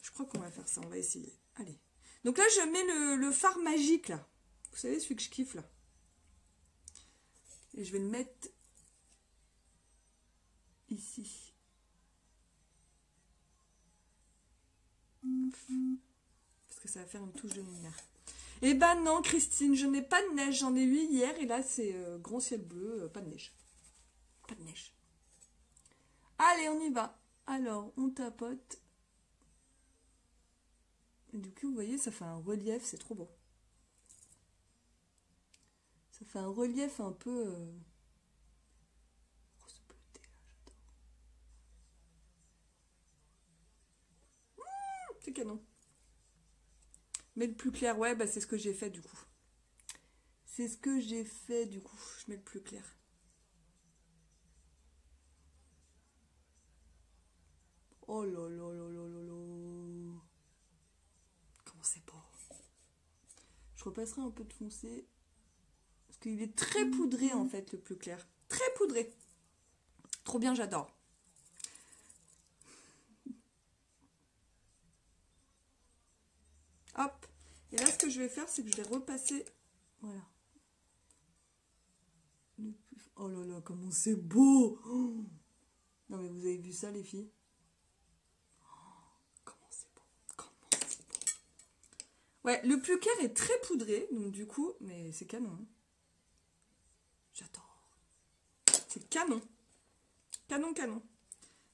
Je crois qu'on va faire ça, on va essayer. Allez. Donc là, je mets le fard magique, là. Vous savez, celui que je kiffe, là. Et je vais le mettre ici. Parce que ça va faire une touche de lumière. Eh ben non, Christine, je n'ai pas de neige. J'en ai eu hier et là, c'est grand ciel bleu, pas de neige. Pas de neige. Allez, on y va. Alors, on tapote. Et du coup, vous voyez, ça fait un relief, c'est trop beau. Ça fait un relief un peu... rose bleutée, là, j'adore. C'est canon. Mais le plus clair, ouais, bah c'est ce que j'ai fait du coup. C'est ce que j'ai fait du coup. Je mets le plus clair. Oh là là là là là là. Comment c'est beau. Je repasserai un peu de foncé. Parce qu'il est très poudré en fait, le plus clair. Très poudré. Trop bien, j'adore. Hop. Et là, ce que je vais faire, c'est que je vais repasser... Voilà. Oh là là, comment c'est beau. Oh. Non mais vous avez vu ça, les filles? Comment c'est beau. Comment c'est beau. Ouais, le plus clair est très poudré, donc du coup... Mais c'est canon. Hein. J'adore. C'est canon. Canon, canon.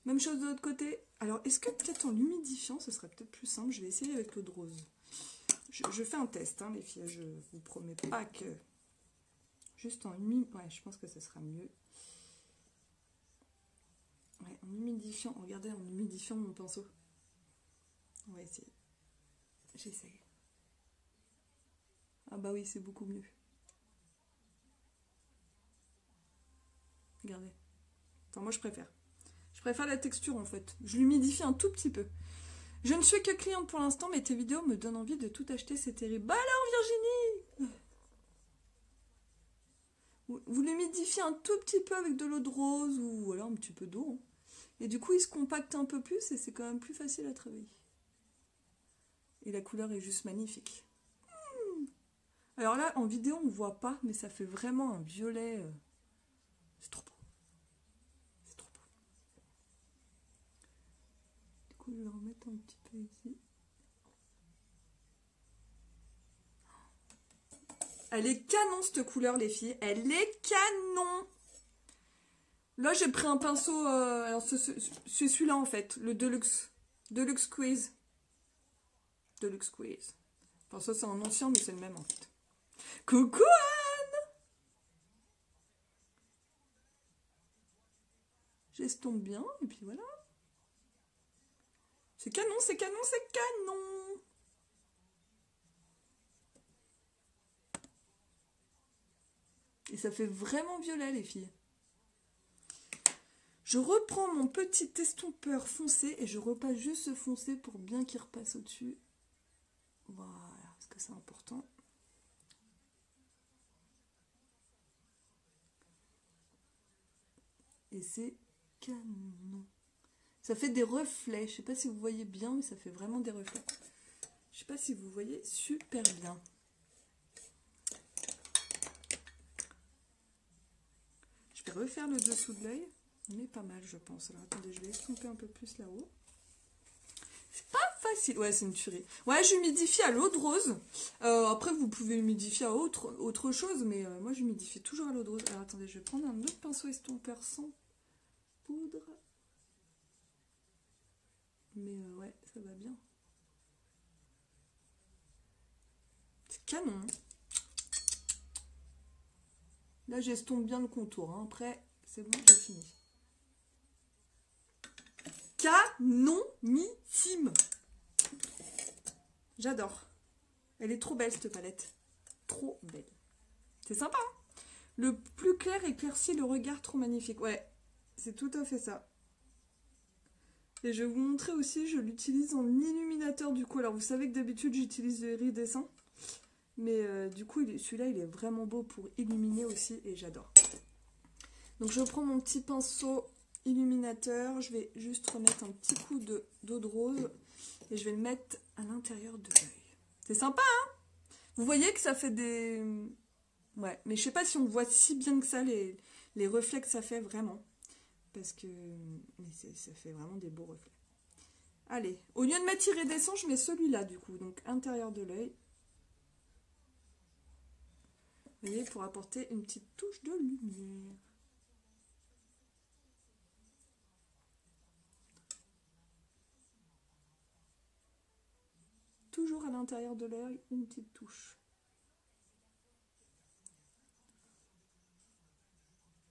Même chose de l'autre côté. Alors, est-ce que peut-être en l'humidifiant, ce serait peut-être plus simple? Je vais essayer avec l'eau de rose. Je fais un test, hein, les filles. Je vous promets pas que... Juste en humidifiant. Ouais, je pense que ce sera mieux. Ouais, en humidifiant, regardez, en humidifiant mon pinceau. On va essayer. J'essaye. Ah bah oui, c'est beaucoup mieux. Regardez. Enfin, moi je préfère. Je préfère la texture en fait. Je l'humidifie un tout petit peu. Je ne suis que cliente pour l'instant, mais tes vidéos me donnent envie de tout acheter, c'est terrible. Bah alors Virginie, vous l'humidifiez un tout petit peu avec de l'eau de rose ou alors un petit peu d'eau. Hein. Et du coup, il se compacte un peu plus et c'est quand même plus facile à travailler. Et la couleur est juste magnifique. Alors là, en vidéo, on ne voit pas, mais ça fait vraiment un violet. C'est trop beau. C'est trop beau. Du coup, je vais remettre un petit peu ici. Elle est canon cette couleur les filles, elle est canon. Là j'ai pris un pinceau, alors c'est celui-là en fait, le Deluxe Squeeze. Deluxe Squeeze. Enfin ça c'est un ancien mais c'est le même en fait. Coucou Anne. J'estompe bien et puis voilà. C'est canon, c'est canon, c'est canon. Et ça fait vraiment violet les filles. Je reprends mon petit estompeur foncé et je repasse juste ce foncé pour bien qu'il repasse au-dessus. Voilà, parce que c'est important. Et c'est canon. Ça fait des reflets. Je sais pas si vous voyez bien, mais ça fait vraiment des reflets. Je sais pas si vous voyez super bien. Je vais refaire le dessous de l'œil. On est pas mal, je pense. Alors attendez, je vais estomper un peu plus là-haut. C'est pas facile. Ouais, c'est une tuerie. Ouais, j'humidifie à l'eau de rose. Après, vous pouvez humidifier à autre chose, mais moi, j'humidifie toujours à l'eau de rose. Alors attendez, je vais prendre un autre pinceau estompeur sans poudre. Mais ouais, ça va bien. C'est canon. Là, j'estompe bien le contour. Hein. Après, c'est bon, j'ai fini. Canonissime. J'adore. Elle est trop belle, cette palette. Trop belle. C'est sympa, hein. Le plus clair éclaircit le regard, trop magnifique. Ouais, c'est tout à fait ça. Et je vais vous montrer aussi, je l'utilise en illuminateur du coup. Alors, vous savez que d'habitude, j'utilise le iridescent. Mais du coup, celui-là, il est vraiment beau pour illuminer aussi et j'adore. Donc, je prends mon petit pinceau illuminateur. Je vais juste remettre un petit coup d'eau de rose et je vais le mettre à l'intérieur de l'œil. C'est sympa, hein? Vous voyez que ça fait des... Ouais, mais je sais pas si on voit si bien que ça les reflets que ça fait vraiment. Parce que ça fait vraiment des beaux reflets. Allez, au lieu de mettre iridescent, je mets celui-là du coup. Donc, intérieur de l'œil. Vous voyez, pour apporter une petite touche de lumière. Toujours à l'intérieur de l'œil, une petite touche.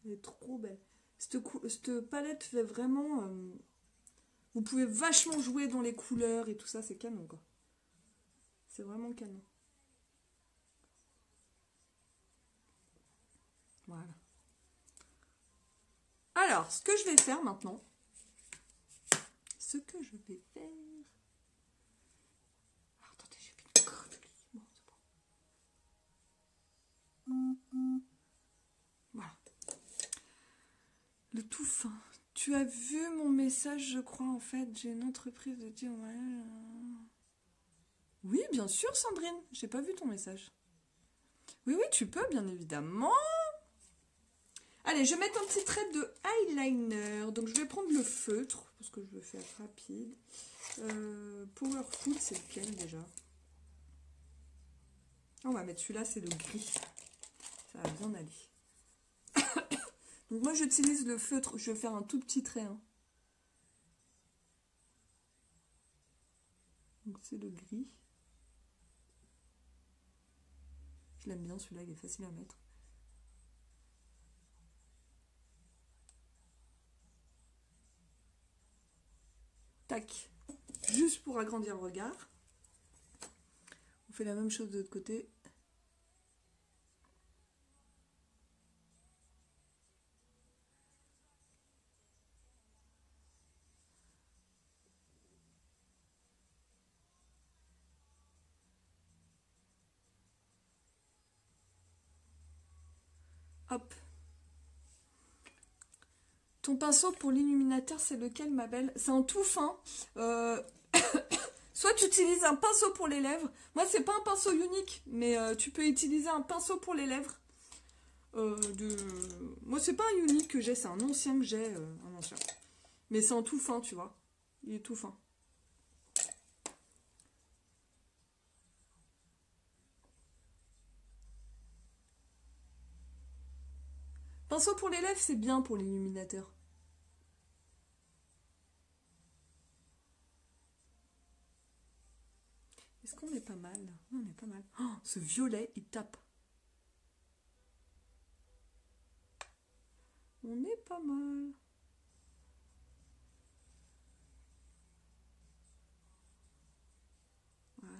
Elle est trop belle. Cette palette fait vraiment... vous pouvez vachement jouer dans les couleurs et tout ça, c'est canon quoi. C'est vraiment canon. Voilà. Alors, ce que je vais faire maintenant... Ce que je vais faire... Alors, attendez, j'ai mis le code. Bon, c'est bon. Voilà. Le tout fin. Tu as vu mon message, je crois, en fait. J'ai une entreprise de dire... Ouais, oui, bien sûr, Sandrine. J'ai pas vu ton message. Oui, oui, tu peux, bien évidemment. Allez, je vais mettre un petit trait de eyeliner. Donc, je vais prendre le feutre, parce que je veux faire rapide. Powerful, c'est lequel déjà? On va mettre celui-là, c'est le gris. Ça va bien aller. Donc, moi, j'utilise le feutre. Je vais faire un tout petit trait. Hein. Donc, c'est le gris. Je l'aime bien, celui-là, il est facile à mettre. Tac. Juste pour agrandir le regard. On fait la même chose de l'autre côté. Hop. Ton pinceau pour l'illuminateur, c'est lequel, ma belle? C'est en tout fin. Soit tu utilises un pinceau pour les lèvres. Moi, c'est pas un pinceau unique, mais tu peux utiliser un pinceau pour les lèvres. Moi, c'est pas un unique que j'ai, c'est un ancien que j'ai. Un ancien. Mais c'est en tout fin, tu vois. Il est tout fin. Pinceau pour les lèvres, c'est bien pour l'illuminateur. Est-ce qu'on est pas mal? On est pas mal. Oh, ce violet, il tape. On est pas mal. Voilà.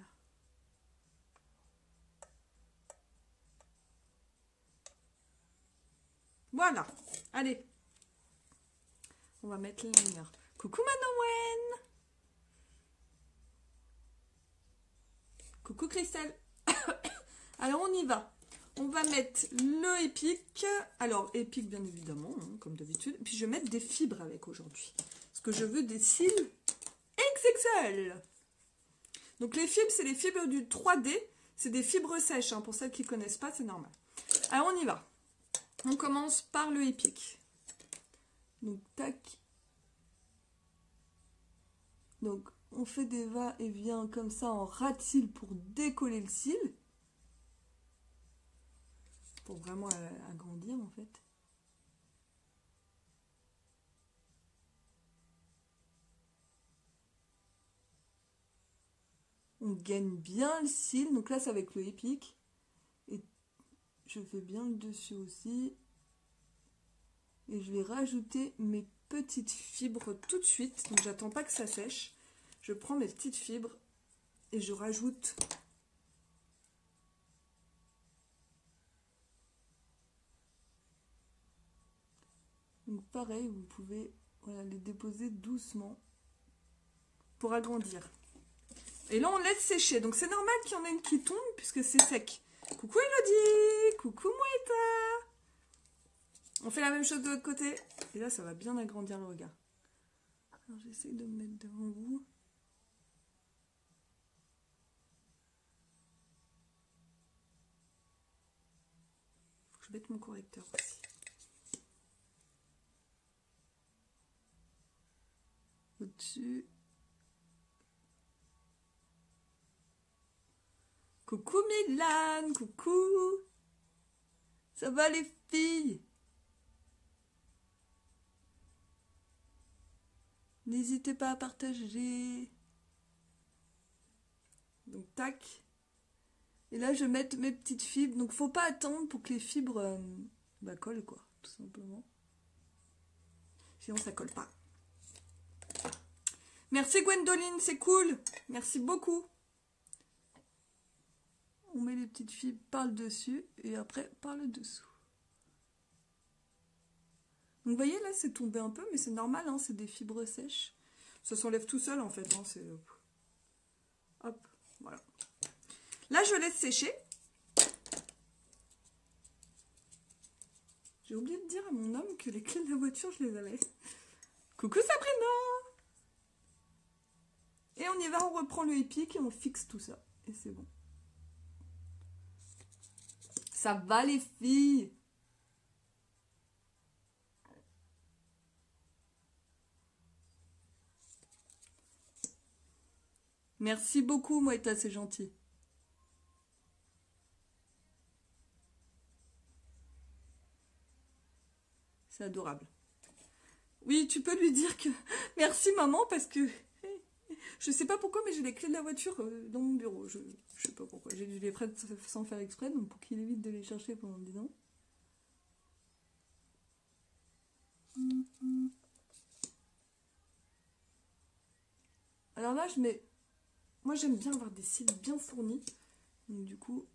Voilà. Allez. On va mettre la lumière. Coucou Manowen. Coucou Christelle. Alors on y va. On va mettre le épique. Alors épique bien évidemment, hein, comme d'habitude. Puis je vais mettre des fibres avec aujourd'hui. Parce que je veux des cils XXL. Donc les fibres, c'est les fibres du 3D. C'est des fibres sèches. Hein. Pour celles qui ne connaissent pas, c'est normal. Alors on y va. On commence par le épique. Donc tac. Donc on fait des va-et-vient comme ça en ras de cils pour décoller le cil. Pour vraiment agrandir en fait. On gagne bien le cil. Donc là c'est avec le épique. Et je fais bien le dessus aussi. Et je vais rajouter mes petites fibres tout de suite. Donc j'attends pas que ça sèche. Je prends mes petites fibres et je rajoute. Donc pareil, vous pouvez les déposer doucement pour agrandir. Et là on laisse sécher. Donc c'est normal qu'il y en ait une qui tombe puisque c'est sec. Coucou Elodie, coucou Moïta. On fait la même chose de l'autre côté. Et là ça va bien agrandir le regard. Alors j'essaie de me mettre devant vous. Faut que je mette mon correcteur aussi. Au-dessus. Coucou Milan, coucou. Ça va les filles? N'hésitez pas à partager. Donc tac. Et là je vais mettre mes petites fibres. Donc faut pas attendre pour que les fibres collent quoi, tout simplement. Sinon ça colle pas. Merci Gwendoline, c'est cool. Merci beaucoup. On met les petites fibres par le dessus et après par le dessous. Donc vous voyez là c'est tombé un peu mais c'est normal, hein, c'est des fibres sèches. Ça s'enlève tout seul en fait. Hein, hop, voilà. Là je laisse sécher. J'ai oublié de dire à mon homme que les clés de la voiture je les avais. Coucou Sabrina. Et on y va, on reprend le épique et on fixe tout ça. Et c'est bon. Ça va les filles? Merci beaucoup Moïta, c'est gentil. C'est adorable. Oui, tu peux lui dire que... Merci maman parce que... Je sais pas pourquoi, mais j'ai les clés de la voiture dans mon bureau. Je sais pas pourquoi. J'ai dû les prendre sans faire exprès, donc pour qu'il évite de les chercher pendant 10 ans. Alors là, je mets... Moi, j'aime bien avoir des cils bien fournis. Donc du coup,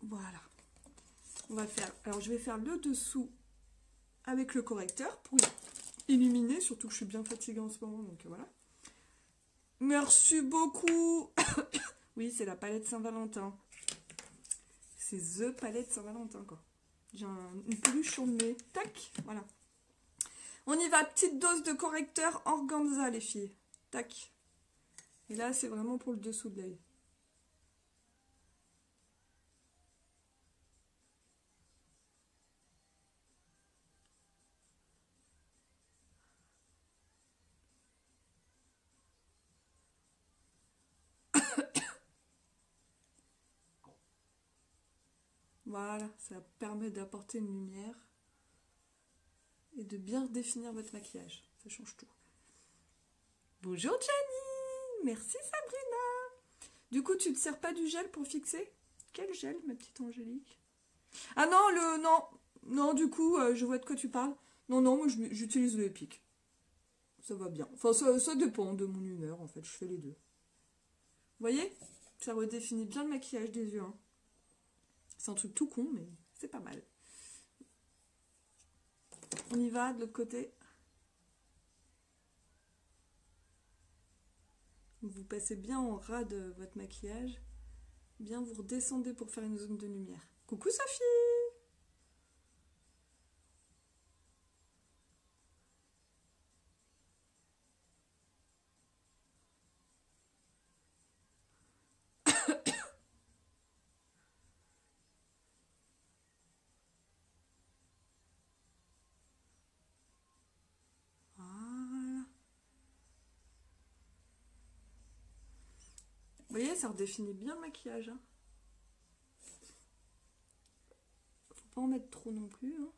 voilà. On va faire... Alors, je vais faire le dessous avec le correcteur pour illuminer. Surtout que je suis bien fatiguée en ce moment, donc voilà. Merci beaucoup. Oui, c'est la palette Saint-Valentin. C'est The palette Saint-Valentin, quoi. J'ai une peluche sur le nez. Tac, voilà. On y va, petite dose de correcteur organza, les filles. Tac. Et là, c'est vraiment pour le dessous de l'œil. Voilà, ça permet d'apporter une lumière et de bien définir votre maquillage. Ça change tout. Bonjour Jenny, merci Sabrina. Du coup, tu ne te sers pas du gel pour fixer? Quel gel, ma petite Angélique? Ah non, non, du coup, je vois de quoi tu parles. Non, moi j'utilise le Epic. Ça va bien. Enfin, ça dépend de mon humeur, en fait, je fais les deux. Vous voyez? Ça redéfinit bien le maquillage des yeux, hein. C'est un truc tout con, mais c'est pas mal. On y va de l'autre côté. Vous passez bien en ras de votre maquillage. Bien, vous redescendez pour faire une zone de lumière. Coucou Sophie! Voilà. Vous voyez, ça redéfinit bien le maquillage. Hein. Faut pas en mettre trop non plus. Hein.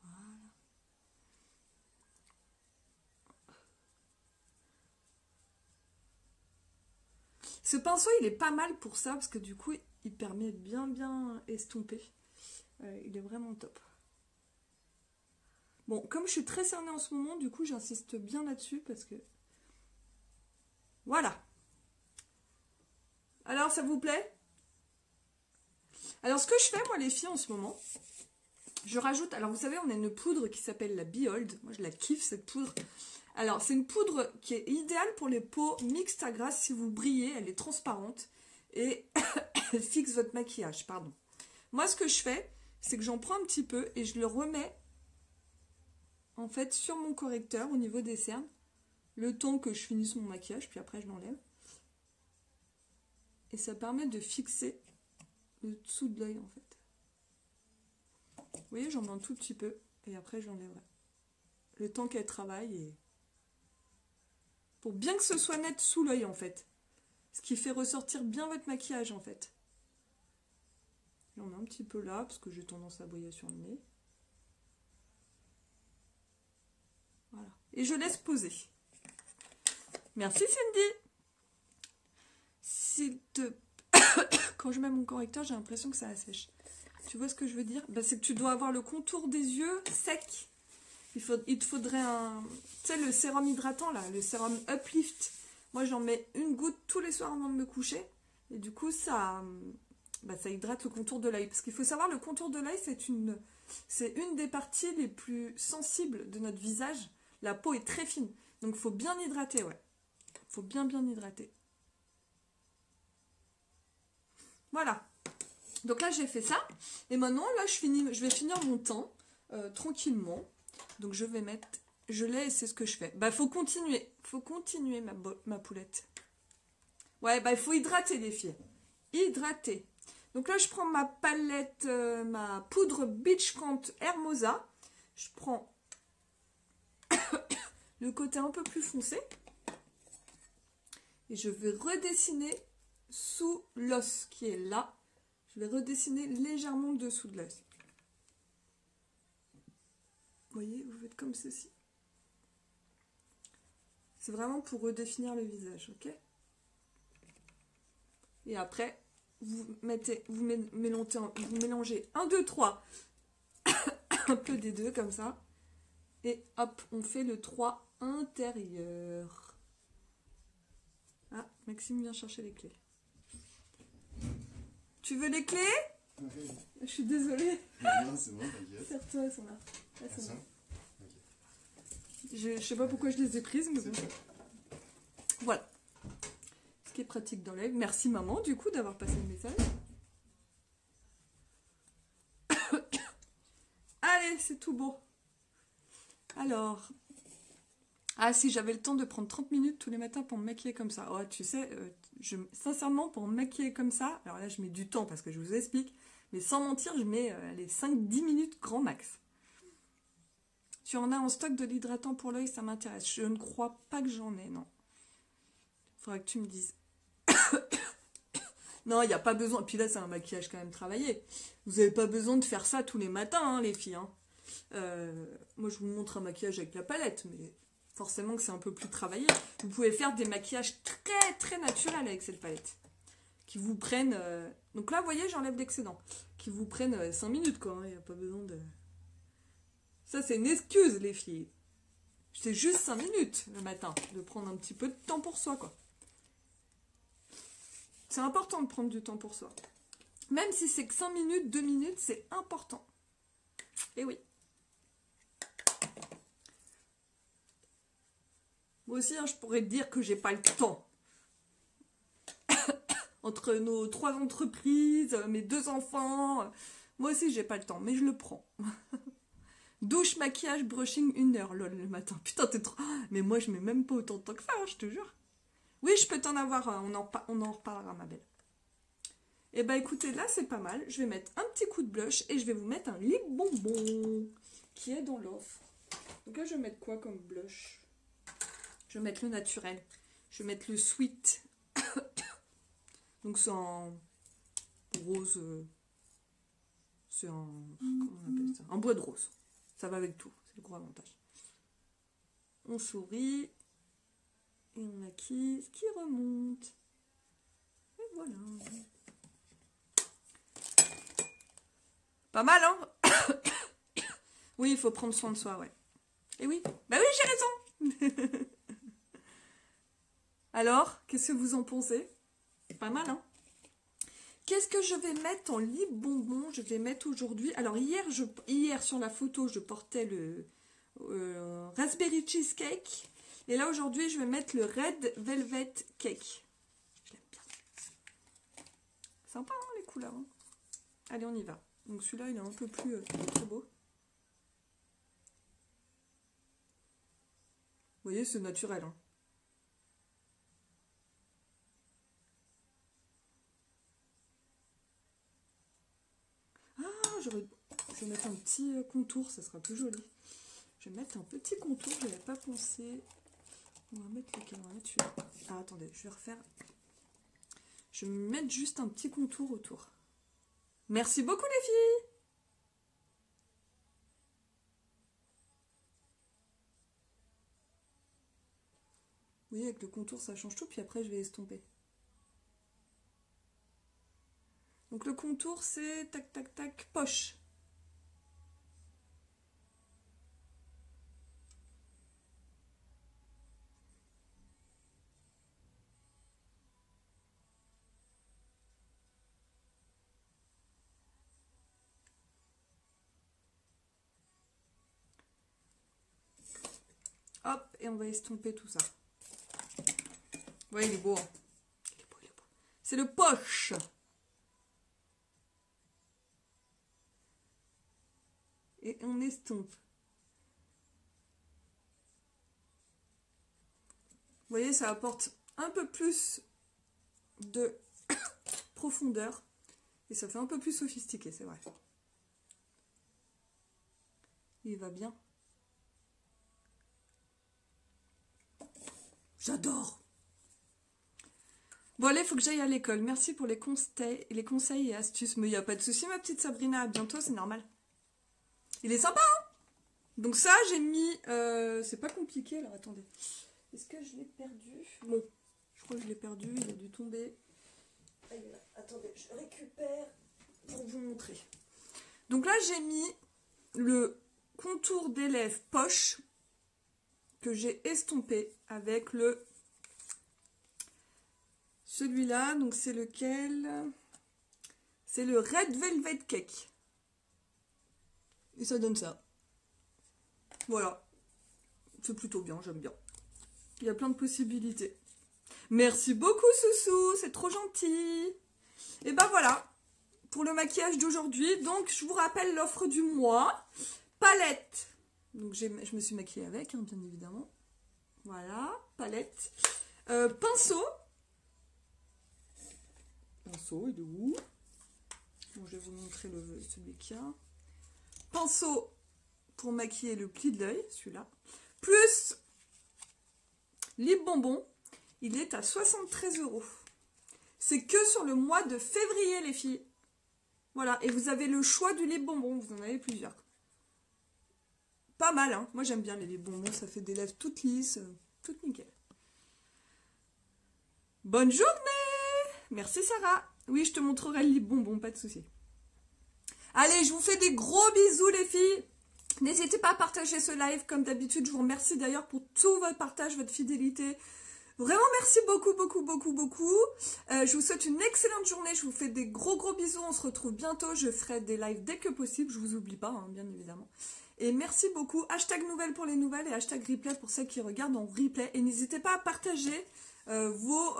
Voilà. Ce pinceau, il est pas mal pour ça, parce que du coup, il permet de bien estomper. Il est vraiment top. Bon, comme je suis très cernée en ce moment, du coup, j'insiste bien là-dessus, parce que... Voilà. Alors, ça vous plaît? Alors, ce que je fais, moi, les filles, en ce moment, je rajoute... Alors, vous savez, on a une poudre qui s'appelle la Behold. Moi, je la kiffe, cette poudre. Alors, c'est une poudre qui est idéale pour les peaux mixtes à grasse. Si vous brillez, elle est transparente. Et elle fixe votre maquillage, pardon. Moi, ce que je fais, c'est que j'en prends un petit peu et je le remets, en fait, sur mon correcteur, au niveau des cernes. Le temps que je finisse mon maquillage, puis après, je l'enlève. Et ça permet de fixer le dessous de l'œil, en fait. Vous voyez, j'en mets un tout petit peu. Et après, je l'enlèverai. Le temps qu'elle travaille et... Pour bien que ce soit net sous l'œil, en fait. Ce qui fait ressortir bien votre maquillage, en fait. J'en mets un petit peu là, parce que j'ai tendance à briller sur le nez. Voilà. Et je laisse poser. Merci Cindy. Quand je mets mon correcteur, j'ai l'impression que ça assèche. Tu vois ce que je veux dire? C'est que tu dois avoir le contour des yeux sec. Il te faudrait un... Tu sais, le sérum hydratant, là, le sérum Uplift. Moi, j'en mets une goutte tous les soirs avant de me coucher. Et du coup, ça hydrate le contour de l'œil. Parce qu'il faut savoir, le contour de l'œil, c'est une des parties les plus sensibles de notre visage. La peau est très fine. Donc, il faut bien hydrater, ouais. Il faut bien hydrater. Voilà. Donc là, j'ai fait ça. Et maintenant, là, je vais finir mon teint tranquillement. Donc, je vais mettre gelée et c'est ce que je fais. Faut continuer. Faut continuer, ma poulette. Ouais, il faut hydrater, les filles. Hydrater. Donc là, je prends ma palette, ma poudre Beachfront Hermosa. Je prends le côté un peu plus foncé. Et je vais redessiner sous l'os qui est là. Je vais redessiner légèrement le dessous de l'os. Vous voyez, vous faites comme ceci. C'est vraiment pour redéfinir le visage, ok? Et après, vous mélangez 1, 2, 3, un peu des deux comme ça. Et hop, on fait le 3 intérieur. Ah, Maxime vient chercher les clés. Tu veux les clés? Oui. Je suis désolée. Non, c'est bon, t'inquiète. Serre-toi, elles sont là. Elles sont là. Ok. Je sais pas pourquoi je les ai prises, mais bon. Voilà. Ce qui est pratique dans la vie. Merci maman, du coup, d'avoir passé le message. Allez, c'est tout beau. Alors. Ah, si j'avais le temps de prendre 30 minutes tous les matins pour me maquiller comme ça. Oh, tu sais, sincèrement, pour me maquiller comme ça, alors là, je mets du temps parce que je vous explique, mais sans mentir, je mets les 5-10 minutes grand max. Tu en as en stock de l'hydratant pour l'œil, ça m'intéresse. Je ne crois pas que j'en ai, non. Il faudra que tu me dises. Non, il n'y a pas besoin. Puis là, c'est un maquillage quand même travaillé. Vous n'avez pas besoin de faire ça tous les matins, hein, les filles. Hein. Moi, je vous montre un maquillage avec la palette, mais forcément que c'est un peu plus travaillé. Vous pouvez faire des maquillages très, très naturels avec cette palette. Qui vous prennent... Donc là, vous voyez, j'enlève l'excédent. Qui vous prennent 5 minutes, quoi. Il n'y a pas besoin de... Ça, c'est une excuse, les filles. C'est juste 5 minutes le matin, de prendre un petit peu de temps pour soi, quoi. C'est important de prendre du temps pour soi. Même si c'est que 5 minutes, 2 minutes, c'est important. Et oui. Moi aussi, hein, je pourrais te dire que j'ai pas le temps. Entre nos 3 entreprises, mes 2 enfants, moi aussi, j'ai pas le temps, mais je le prends. Douche, maquillage, brushing, 1 heure, lol, le matin. Putain, t'es trop... Mais moi, je mets même pas autant de temps que ça, hein, je te jure. Oui, je peux t'en avoir, on en reparlera, ma belle. Et bah écoutez, là, c'est pas mal. Je vais mettre un petit coup de blush et je vais vous mettre un lip bonbon qui est dans l'offre. Donc là, je vais mettre quoi comme blush? Je vais mettre le naturel. Je vais mettre le sweet. Donc c'est en rose... C'est un... Comment on appelle ça? Un bois de rose. Ça va avec tout, c'est le gros avantage. On sourit et on maquille ce qui remonte. Et voilà. Pas mal, hein? Oui, il faut prendre soin de soi, ouais. Et oui, bah oui, j'ai raison. Alors, qu'est-ce que vous en pensez? Pas mal, hein? Qu'est-ce que je vais mettre en lip bonbon? Je vais mettre aujourd'hui... Alors, hier, sur la photo, je portais le Raspberry Cheesecake. Et là, aujourd'hui, je vais mettre le Red Velvet Cake. Je l'aime bien. Sympa, hein, les couleurs. Hein. Allez, on y va. Donc, celui-là, il est un peu plus trop beau. Vous voyez, c'est naturel. Hein. Ah, je vais mettre un petit contour, ça sera plus joli. Je vais mettre un petit contour, je n'avais pas pensé. On va mettre lequel? On va mettre celui-là. Ah, attendez, je vais refaire. Je vais mettre juste un petit contour autour. Merci beaucoup, les filles! Vous voyez, avec le contour, ça change tout, puis après, je vais estomper. Donc, le contour, c'est tac, tac, tac, poche. Hop, et on va estomper tout ça. Ouais, il est beau. Hein. Il est beau, il est beau. C'est le poche. Et on estompe. Vous voyez, ça apporte un peu plus de profondeur. Et ça fait un peu plus sophistiqué, c'est vrai. Il va bien. J'adore. Bon allez, il faut que j'aille à l'école. Merci pour les conseils et astuces. Mais il n'y a pas de souci, ma petite Sabrina. À bientôt, c'est normal. Il est sympa, hein? Donc ça, j'ai mis... c'est pas compliqué, alors attendez. Est-ce que je l'ai perdu? Bon, je crois que je l'ai perdu. Il a dû tomber. Ah, il est là. Attendez, je récupère pour vous montrer. Donc là, j'ai mis le contour des lèvres poche que j'ai estompé avec le... Celui-là, donc c'est lequel? C'est le Red Velvet Cake. Et ça donne ça. Voilà. C'est plutôt bien, j'aime bien. Il y a plein de possibilités. Merci beaucoup, Soussou, c'est trop gentil. Et ben voilà, pour le maquillage d'aujourd'hui. Donc, je vous rappelle l'offre du mois. Palette. Donc, je me suis maquillée avec, hein, bien évidemment. Voilà, palette. Pinceau. Pinceau, il est où? Bon, je vais vous montrer celui qu'il y a. Pinceau pour maquiller le pli de l'œil, celui-là. Plus lip bonbon, il est à 73 €. C'est que sur le mois de février, les filles. Voilà, et vous avez le choix du lip bonbon, vous en avez plusieurs. Pas mal, hein. Moi j'aime bien les lip bonbons, ça fait des lèvres toutes lisses, toutes nickel. Bonne journée! Merci Sarah. Oui, je te montrerai le lip bonbon, pas de souci. Allez, je vous fais des gros bisous les filles. N'hésitez pas à partager ce live comme d'habitude. Je vous remercie d'ailleurs pour tout votre partage, votre fidélité. Vraiment merci beaucoup, beaucoup, beaucoup, beaucoup. Je vous souhaite une excellente journée. Je vous fais des gros bisous. On se retrouve bientôt. Je ferai des lives dès que possible. Je vous oublie pas, hein, bien évidemment. Et merci beaucoup. Hashtag nouvelles pour les nouvelles et hashtag replay pour celles qui regardent en replay. Et n'hésitez pas à partager vos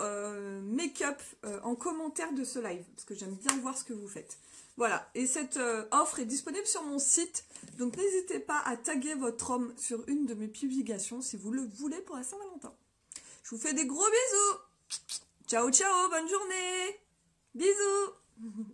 make-up en commentaire de ce live. Parce que j'aime bien voir ce que vous faites. Voilà, et cette offre est disponible sur mon site, donc n'hésitez pas à taguer votre homme sur une de mes publications si vous le voulez pour la Saint-Valentin. Je vous fais des gros bisous. Ciao, ciao, bonne journée. Bisous.